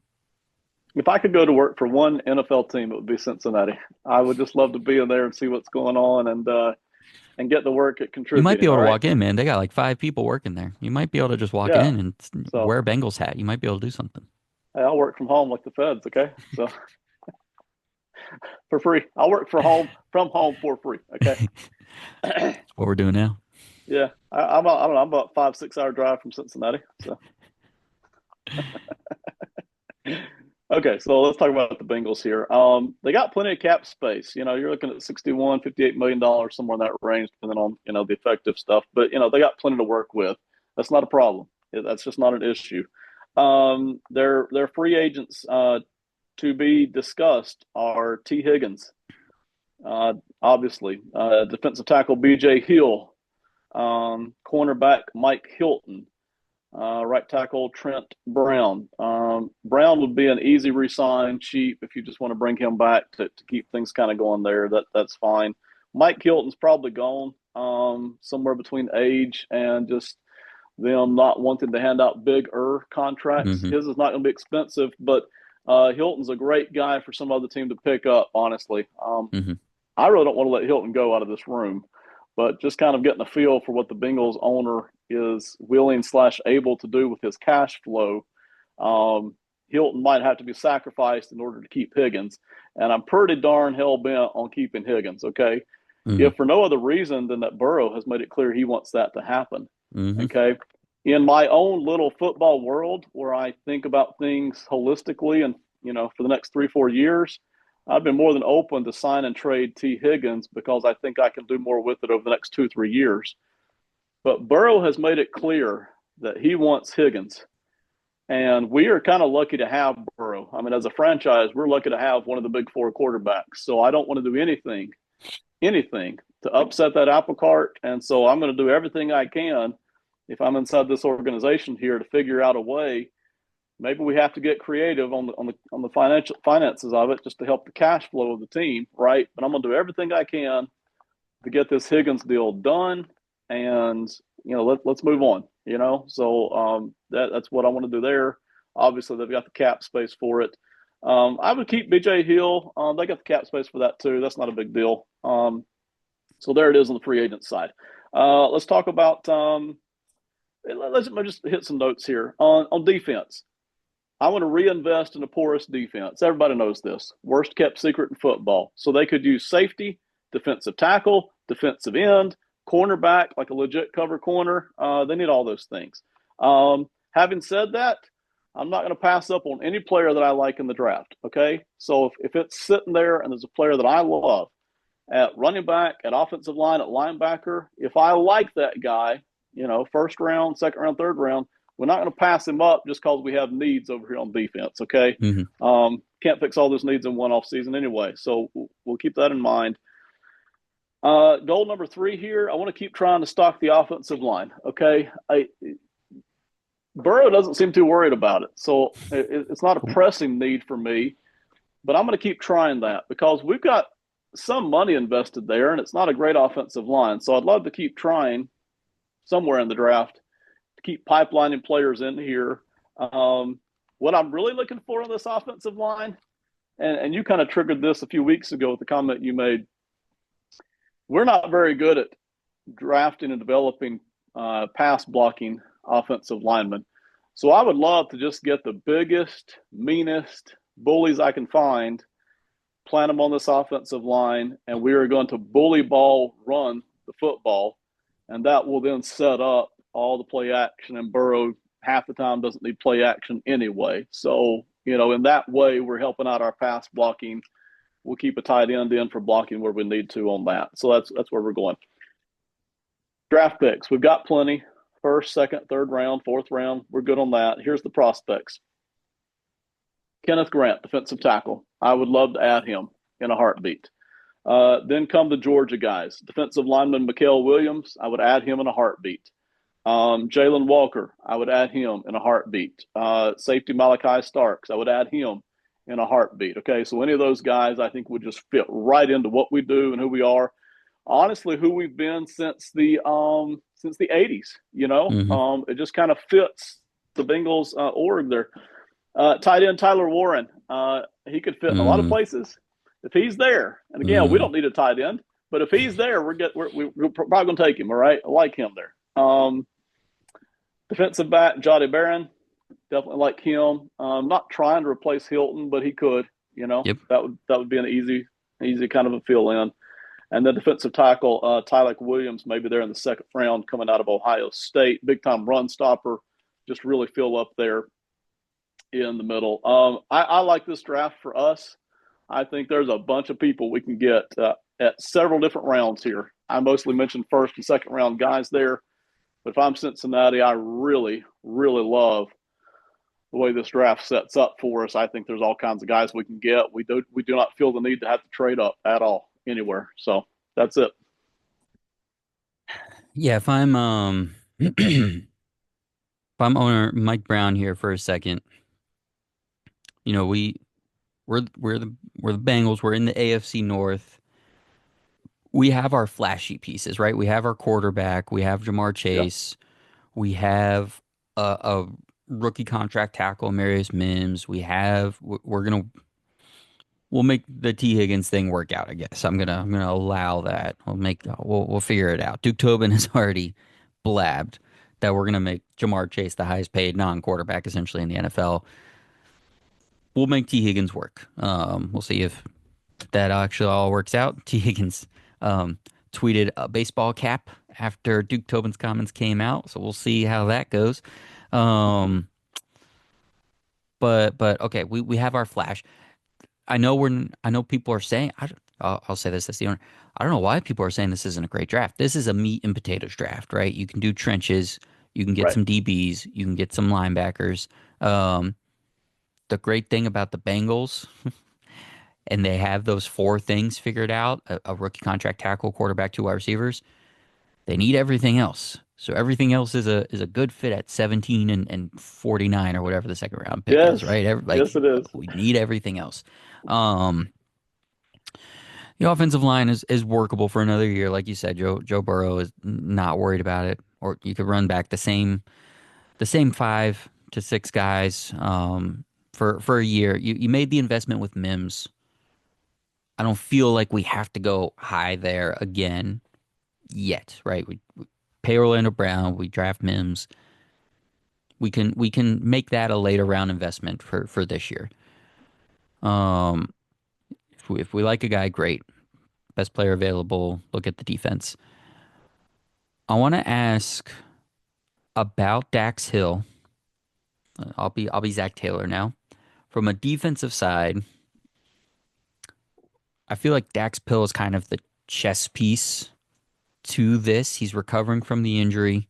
If I could go to work for one NFL team, it would be Cincinnati. I would just love to be in there and see what's going on, and get the work at You might be contributing. able All to right. walk in, man. They got like 5 people working there. You might be able to just walk Yeah. in and So wear a Bengals hat. You might be able to do something. hey, I'll work from home like the feds. Okay. So for free, I'll work from home for free. Okay. That's what we're doing now. Yeah. I don't know. I'm about 5, 6 hour drive from Cincinnati. So okay, so let's talk about the Bengals here. They got plenty of cap space. You're looking at 61, $58 million, somewhere in that range, depending on, the effective stuff. But, they got plenty to work with. That's not a problem. That's just not an issue. Their free agents to be discussed are T. Higgins, obviously, defensive tackle B.J. Hill, cornerback Mike Hilton, right tackle Trent Brown. Brown would be an easy resign, cheap if you just want to bring him back to keep things kind of going there. That's fine. Mike Hilton's probably gone. Somewhere between age and just them not wanting to hand out bigger contracts. Hmm. His is not going to be expensive, but Hilton's a great guy for some other team to pick up. Honestly, Hmm. I really don't want to let Hilton go out of this room, but just kind of getting a feel for what the Bengals owner is willing slash able to do with his cash flow. Um, Hilton might have to be sacrificed in order to keep Higgins, and I'm pretty darn hell bent on keeping Higgins. Okay, Hmm. if for no other reason than that Burrow has made it clear he wants that to happen. Hmm. Okay, in my own little football world where I think about things holistically and for the next 3 4 years, I've been more than open to sign and trade T Higgins because I think I can do more with it over the next 2 3 years. But Burrow has made it clear that he wants Higgins. And we are kind of lucky to have Burrow. I mean, as a franchise, we're lucky to have one of the big four quarterbacks. So I don't want to do anything to upset that apple cart. And so I'm going to do everything I can if I'm inside this organization here to figure out a way. Maybe we have to get creative on the financial finances of it just to help the cash flow of the team, right? But I'm going to do everything I can to get this Higgins deal done, and let's move on. That's what I want to do there. Obviously, they've got the cap space for it. I would keep BJ Hill. They got the cap space for that too. That's not a big deal. So there it is on the free agent side. Let's talk about. Let's just hit some notes here on defense. I want to reinvest in a porous defense. Everybody knows this. Worst kept secret in football. So they could use safety, defensive tackle, defensive end, cornerback, like a legit cover corner. They need all those things. Having said that, I'm not going to pass up on any player that I like in the draft. Okay. So if it's sitting there and there's a player that I love at running back, at offensive line, at linebacker, if I like that guy, first round, second round, third round, we're not going to pass him up just because we have needs over here on defense. Okay, Hmm. can't fix all those needs in one off season anyway, so we'll keep that in mind. Goal number 3 here. I want to keep trying to stock the offensive line. Okay, Burrow doesn't seem too worried about it, so it's not a Cool. pressing need for me. But I'm going to keep trying that because we've got some money invested there, and it's not a great offensive line. So I'd love to keep trying somewhere in the draft to keep pipelining players in here. What I'm really looking for on this offensive line, and you kind of triggered this a few weeks ago with the comment you made, we're not very good at drafting and developing pass blocking offensive linemen. So I would love to just get the biggest, meanest bullies I can find, plant them on this offensive line, and we are going to bully ball run the football, and that will then set up all the play action. And Burrow half the time doesn't need play action anyway. So in that way, we're helping out our pass blocking. We'll keep a tight end in for blocking where we need to on that. So that's where we're going. Draft picks, we've got plenty. First, second, third round, fourth round, we're good on that. Here's the prospects. Kenneth Grant, defensive tackle. I would love to add him in a heartbeat. Then come the Georgia guys. Defensive lineman Mikael Williams, I would add him in a heartbeat. Jalen Walker, I would add him in a heartbeat. Safety Malachi Starks, I would add him in a heartbeat. Okay, so any of those guys I think would just fit right into what we do and who we are. Honestly, who we've been since the '80s. Hmm. It just kind of fits the Bengals org there. Tight end Tyler Warren, he could fit in a lot of Mm. places if he's there. And again, we Mm. don't need a tight end, but if he's there, we're probably going to take him. All right, I like him there. Defensive back Jody Barron, definitely like him. Not trying to replace Hilton, but he could. Yep. That would be an easy kind of a fill in. And then defensive tackle Tyler Williams, maybe there in the second round, coming out of Ohio State, big time run stopper, just really fill up there in the middle. I like this draft for us. I think there's a bunch of people we can get at several different rounds here. I mostly mentioned first and second round guys there, but if I'm Cincinnati, I really, really love the way this draft sets up for us. I think there's all kinds of guys we can get. We do not feel the need to have to trade up at all anywhere. So that's it. Yeah, if I'm owner Mike Brown here for a second, you know, we're the Bengals, we're in the AFC North. we have our flashy pieces, right? We have our quarterback, we have Jamar Yeah, Chase, we have a rookie contract tackle, Marius Mims. We're gonna we'll make the T Higgins thing work out. I guess I'm gonna allow that. We'll figure it out. Duke Tobin has already blabbed that we're gonna make Jamar Chase the highest paid non-quarterback essentially in the NFL. We'll make T Higgins work. We'll see if that actually all works out. T Higgins um, tweeted a baseball cap after Duke Tobin's comments came out, so we'll see how that goes. Um, but okay, we have our flash. I know people are saying I'll say this as the owner. I don't know why people are saying this isn't a great draft. This is a meat and potatoes draft, right? You can do trenches, you can get right. some DBs, you can get some linebackers. Um, the great thing about the Bengals, and they have those four things figured out: a rookie contract tackle, quarterback, two wide receivers. They need everything else. So everything else is a good fit at 17 and 49 or whatever the second round pick is, Yes, right? yes, it is. We need everything else. Um, the offensive line is workable for another year, like you said. Joe Burrow is not worried about it, or you could run back the same 5 to 6 guys for a year. You made the investment with Mims. I don't feel like we have to go high there again yet, right? We pay Orlando Brown, we draft Mims. We can make that a later round investment for this year. Um, if we like a guy, great. Best player available. Look at the defense. I want to ask about Dax Hill. I'll be Zach Taylor now. From a defensive side, I feel like Dax Hill is kind of the chess piece to this. He's recovering from the injury.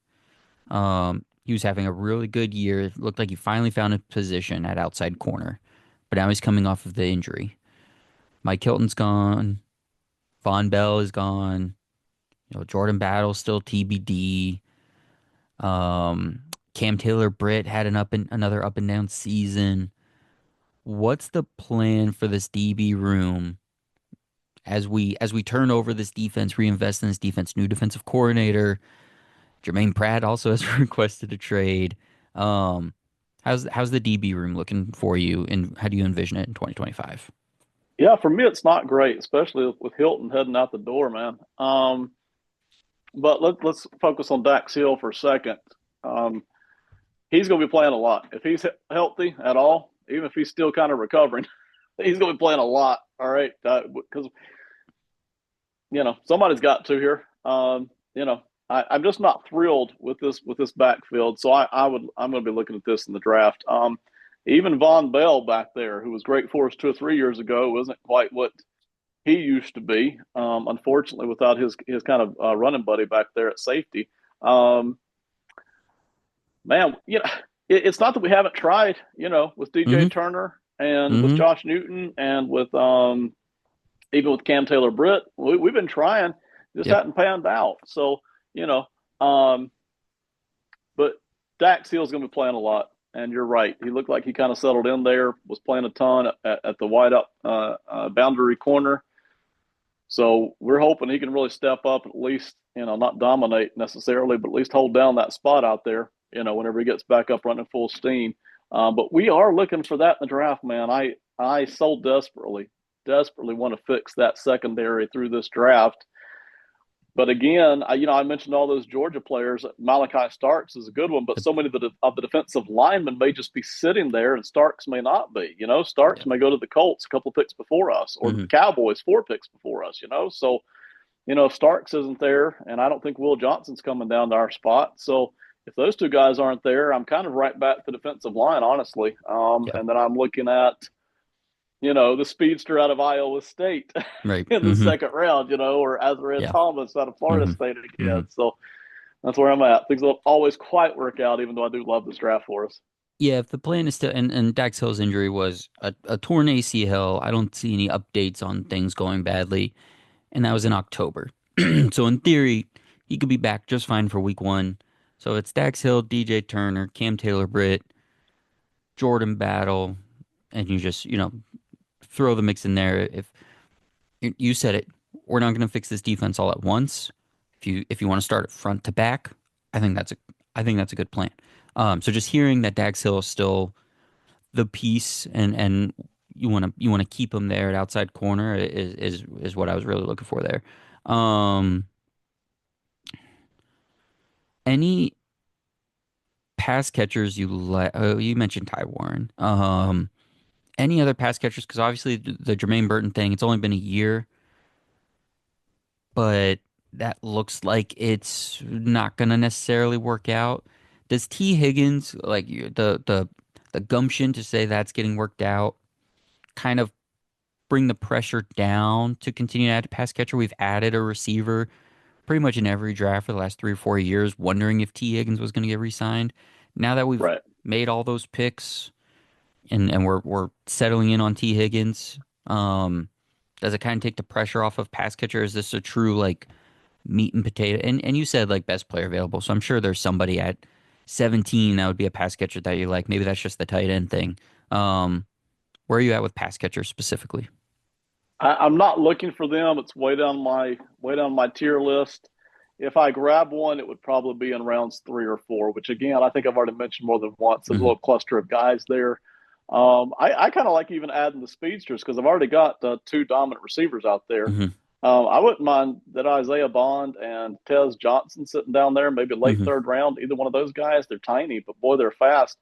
He was having a really good year. It looked like he finally found a position at outside corner, but now he's coming off of the injury. Mike Hilton's gone. Von Bell is gone. Jordan Battle's still TBD. Um, Cam Taylor Britt had another up and down season. What's the plan for this DB room as we turn over this defense, reinvest in this defense, new defensive coordinator? Jermaine Pratt also has requested a trade. Um, how's the DB room looking for you, and how do you envision it in 2025? Yeah, for me, it's not great, especially with Hilton heading out the door, man. But let's focus on Dax Hill for a second. Um, he's going to be playing a lot. If he's healthy at all, even if he's still kind of recovering, he's going to be playing a lot. All right, because somebody's got to here. I'm just not thrilled with this backfield. So I'm going to be looking at this in the draft. Even Von Bell back there, who was great for us 2 or 3 years ago, wasn't quite what he used to be. Unfortunately, without his kind of running buddy back there at safety. Um, Man, it's not that we haven't tried. With DJ Mm-hmm. Turner and with Mm-hmm. Josh Newton and with even with Cam Taylor Britt, we've been trying, just Yep. hadn't panned out. So you know, um, but Dax Hill's going to be playing a lot, and you're right. He looked like he kind of settled in there, was playing a ton at the wide up boundary corner. So we're hoping he can really step up, at least, not dominate necessarily, but at least hold down that spot out there, whenever he gets back up running full steam. But we are looking for that in the draft, man. I so desperately want to fix that secondary through this draft. But again, I mentioned all those Georgia players. Malachi Starks is a good one, but Yep. so many of the defensive linemen may just be sitting there, and Starks may not be. Starks Yep. may go to the Colts a couple of picks before us, or Mm-hmm. the Cowboys 4 picks before us. So if Starks isn't there, and I don't think Will Johnson's coming down to our spot. So if those two guys aren't there, I'm kind of right back to the defensive line, honestly. Yeah. And then I'm looking at, the speedster out of Iowa State Right. in the Mm-hmm. second round, or Azariah Yeah. Thomas out of Florida Mm-hmm. State Mm-hmm. again. So that's where I'm at. Things don't always quite work out, even though I do love this draft for us. Yeah, if the plan is to, and Dax Hill's injury was a torn ACL, I don't see any updates on things going badly, and that was in October. So in theory, he could be back just fine for week 1. So it's Dax Hill, DJ Turner, Cam Taylor Britt, Jordan Battle, and you just, throw the mix in there. If you said it, we're not going to fix this defense all at once. If you want to start it front to back, I think that's a I think that's a good plan. So just hearing that Dax Hill is still the piece and you want to keep him there at outside corner is what I was really looking for there. Um, any pass catchers you like? Oh, you mentioned Ty Warren. Any other pass catchers? Because obviously the Jermaine Burton thing, it's only been a year, but that looks like it's not gonna necessarily work out. Does T. Higgins like the gumption to say that's getting worked out kind of bring the pressure down to continue to add a pass catcher? We've added a receiver pretty much in every draft for the last 3 or 4 years, wondering if T. Higgins was going to get re-signed. Now that we've Right. made all those picks and we're settling in on T. Higgins, does it kind of take the pressure off of pass catcher? Is this a true like meat and potato? And you said like best player available, so I'm sure there's somebody at 17 that would be a pass catcher that you like. Maybe that's just the tight end thing. Um, where are you at with pass catchers specifically? I'm not looking for them. It's way down my tier list. If I grab one, it would probably be in rounds 3 or 4, which again I think I've already mentioned more than once. There's a Hmm. little cluster of guys there. I kind of like even adding the speedsters because I've already got two dominant receivers out there. Hmm. I wouldn't mind that Isaiah Bond and Tez Johnson sitting down there, maybe late Hmm. third round. Either one of those guys, they're tiny, but boy, they're fast.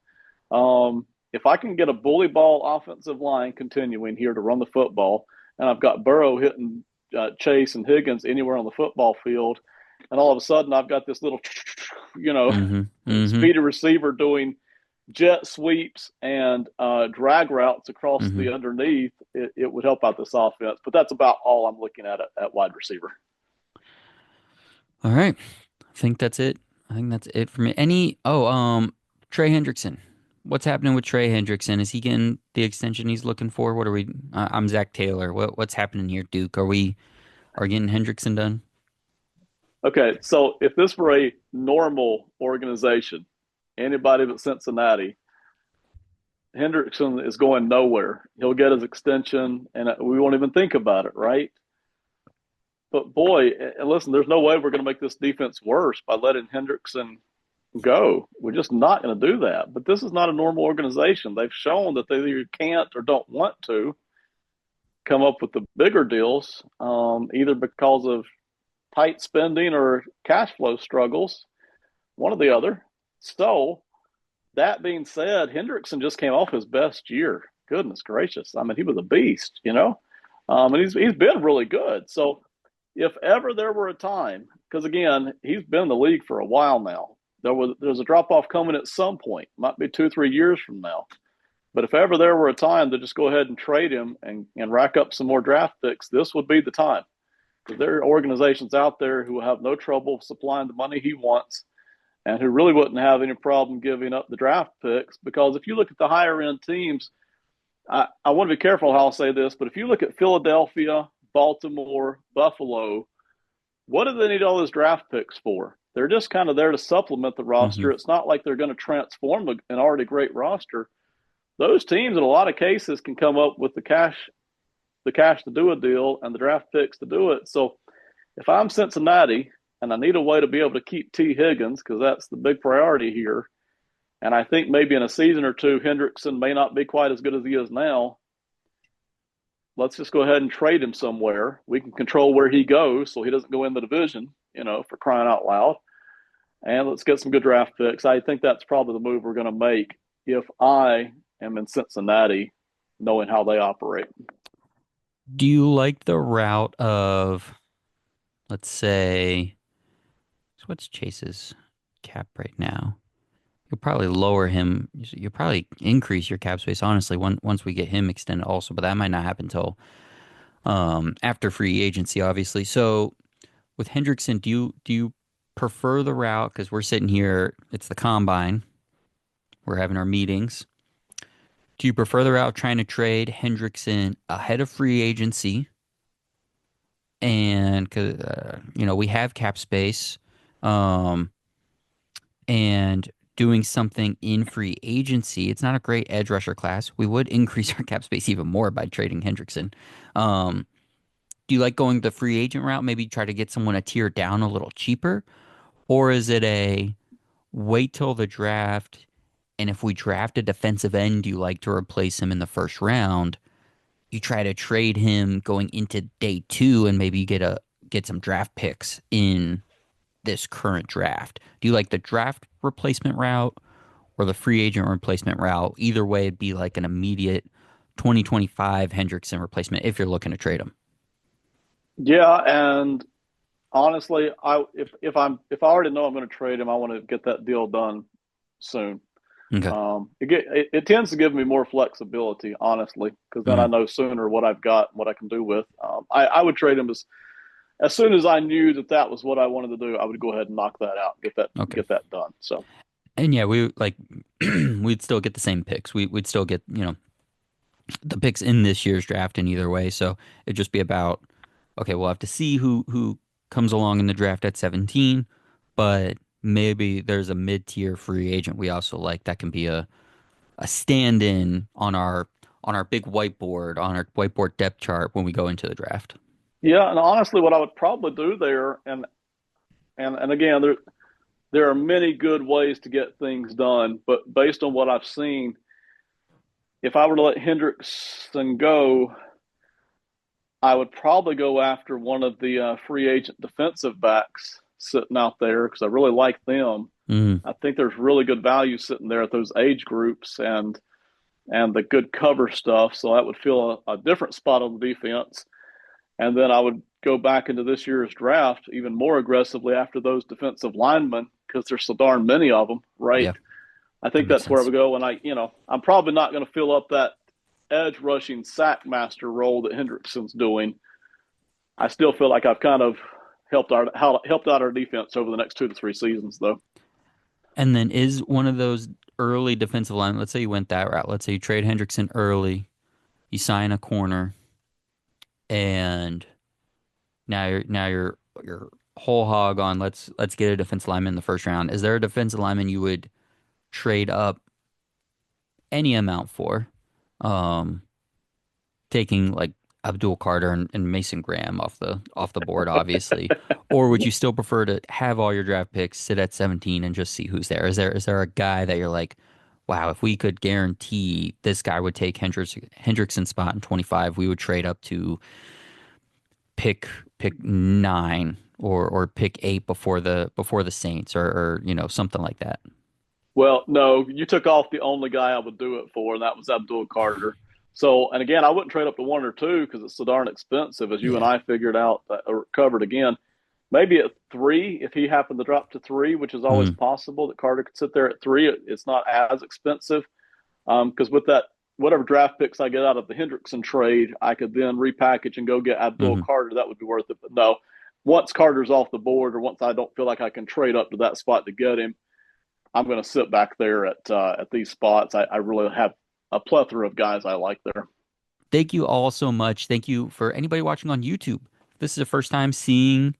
If I can get a bully ball offensive line continuing here to run the football, and I've got Burrow hitting Chase and Higgins anywhere on the football field, and all of a sudden I've got this little, you know, Hmm. Hmm. speedy receiver doing jet sweeps and drag routes across Hmm. the underneath, it would help out this offense. But that's about all I'm looking at wide receiver. All right. I think that's it. I think that's it for me. Trey Hendrickson. What's happening with Trey Hendrickson? Is he getting the extension he's looking for? What are we? I'm Zach Taylor. What's happening here, Duke? Are we getting Hendrickson done? Okay, so if this were a normal organization, anybody but Cincinnati, Hendrickson is going nowhere. He'll get his extension, and we won't even think about it, right? But boy, and listen, there's no way we're going to make this defense worse by letting Hendrickson go. We're just not going to do that. But this is not a normal organization. They've shown that they either can't or don't want to come up with the bigger deals, either because of tight spending or cash flow struggles, one or the other. So, that being said, Hendrickson just came off his best year. Goodness gracious. I mean, he was a beast, and he's been really good. So, if ever there were a time, because again, he's been in the league for a while now. There's a drop off coming at some point, might be 2 or 3 years from now. But if ever there were a time to just go ahead and trade him and rack up some more draft picks, this would be the time. Because there are organizations out there who have no trouble supplying the money he wants and who really wouldn't have any problem giving up the draft picks. Because if you look at the higher end teams, I want to be careful how I say this, but if you look at Philadelphia, Baltimore, Buffalo, what do they need all those draft picks for? They're just kind of there to supplement the Hmm. roster. It's not like they're going to transform an already great roster. Those teams, in a lot of cases, can come up with the cash to do a deal and the draft picks to do it. So if I'm Cincinnati and I need a way to be able to keep T. Higgins, because that's the big priority here, and I think maybe in a season or two, Hendrickson may not be quite as good as he is now. Let's just go ahead and trade him somewhere. We can control where he goes so he doesn't go in the division, for crying out loud. And let's get some good draft picks. I think that's probably the move we're going to make if I am in Cincinnati, knowing how they operate. Do you like the route of, let's say, so what's Chase's cap right now? You'll probably lower him. You'll probably increase your cap space, honestly, once we get him extended also, but that might not happen till after free agency, obviously. So with Hendrickson, do you prefer the route? Because we're sitting here, it's the combine, we're having our meetings. Do you prefer the route trying to trade Hendrickson ahead of free agency? And because we have cap space, um, and doing something in free agency, it's not a great edge rusher class. We would increase our cap space even more by trading Hendrickson. Um, Do you like going the free agent route? Maybe try to get someone a tier down a little cheaper? Or is it a wait till the draft, and if we draft a defensive end you like to replace him in the first round, you try to trade him going into day two and maybe get some draft picks in this current draft? Do you like the draft replacement route or the free agent replacement route? Either way, it'd be like an immediate 2025 Hendrickson replacement if you're looking to trade him. Yeah, and honestly, if I already know I'm going to trade him, I want to get that deal done soon. Okay. It tends to give me more flexibility, honestly, because then I Hmm. know sooner what I've got, what I can do with. I would trade him as soon as I knew that that was what I wanted to do. I would go ahead and knock that out, Okay. get that done. So And yeah, we like we'd still get the same picks. We'd still get, the picks in this year's draft in either way. So it'd just be about, okay, we'll have to see who comes along in the draft at 17, but maybe there's a mid-tier free agent we also like that can be a stand-in on our big whiteboard, on our whiteboard depth chart when we go into the draft. yeah, and honestly, what I would probably do there, and again, there are many good ways to get things done, but based on what I've seen, if I were to let Hendrickson go, I would probably go after one of the free agent defensive backs sitting out there because I really like them. Mm, I think there's really good value sitting there at those age groups and the good cover stuff. So that would fill a different spot on the defense. And then I would go back into this year's draft even more aggressively after those defensive linemen because there's so darn many of them, right? yeah, I that think makes that's where I sense. would go. And I'm probably not going to fill up that edge rushing sack master role that Hendrickson's doing. I still feel like I've kind of helped out our defense over the next 2 to 3 seasons, though. And then is one of those early defensive line, let's say you went that route. Let's say you trade Hendrickson early, you sign a corner, and now you're whole hog on let's get a defensive lineman in the first round. Is there a defensive lineman you would trade up any amount for? Um, Taking like Abdul Carter and Mason Graham off the board, obviously, or would you still prefer to have all your draft picks sit at 17 and just see who's there? Is there a guy that you're like, wow, if we could guarantee this guy would take Hendrickson's spot in 25, we would trade up to pick pick nine or pick eight before the Saints or something like that. Well, no, you took off the only guy I would do it for, and that was Abdul Carter. So, and again, I wouldn't trade up to one or two because it's so darn expensive, as you and Yeah. I figured out or covered again. Maybe at three, if he happened to drop to three, which is always Mm, possible that Carter could sit there at three, it's not as expensive. Because with that, whatever draft picks I get out of the Hendrickson trade, I could then repackage and go get Abdul hmm. Carter. That would be worth it. But no, once Carter's off the board, or once I don't feel like I can trade up to that spot to get him, I'm going to sit back there at these spots. I really have a plethora of guys I like there. Thank you all so much. Thank you for anybody watching on YouTube. If this is the first time seeing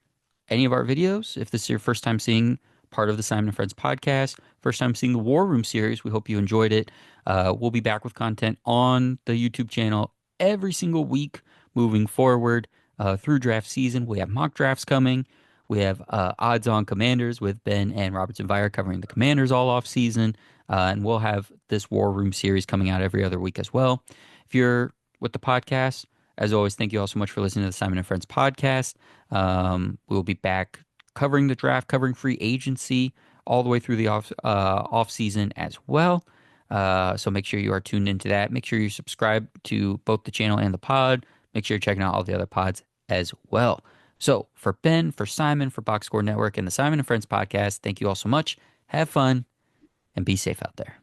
any of our videos, if this is your first time seeing part of the Simon and Friends podcast, first time seeing the War Room series, we hope you enjoyed it. We'll be back with content on the YouTube channel every single week moving forward through draft season. We have mock drafts coming. We have odds on Commanders with Ben and Robertson Vire covering the Commanders all off season. And we'll have this War Room series coming out every other week as well. If you're with the podcast, as always, thank you all so much for listening to the Simon and Friends podcast. We'll be back covering the draft, covering free agency all the way through the off season as well. So make sure you are tuned into that. Make sure you subscribe to both the channel and the pod. Make sure you're checking out all the other pods as well. So for Ben, for Simon, for Box Score Network, and the Simon and Friends podcast, thank you all so much. Have fun and be safe out there.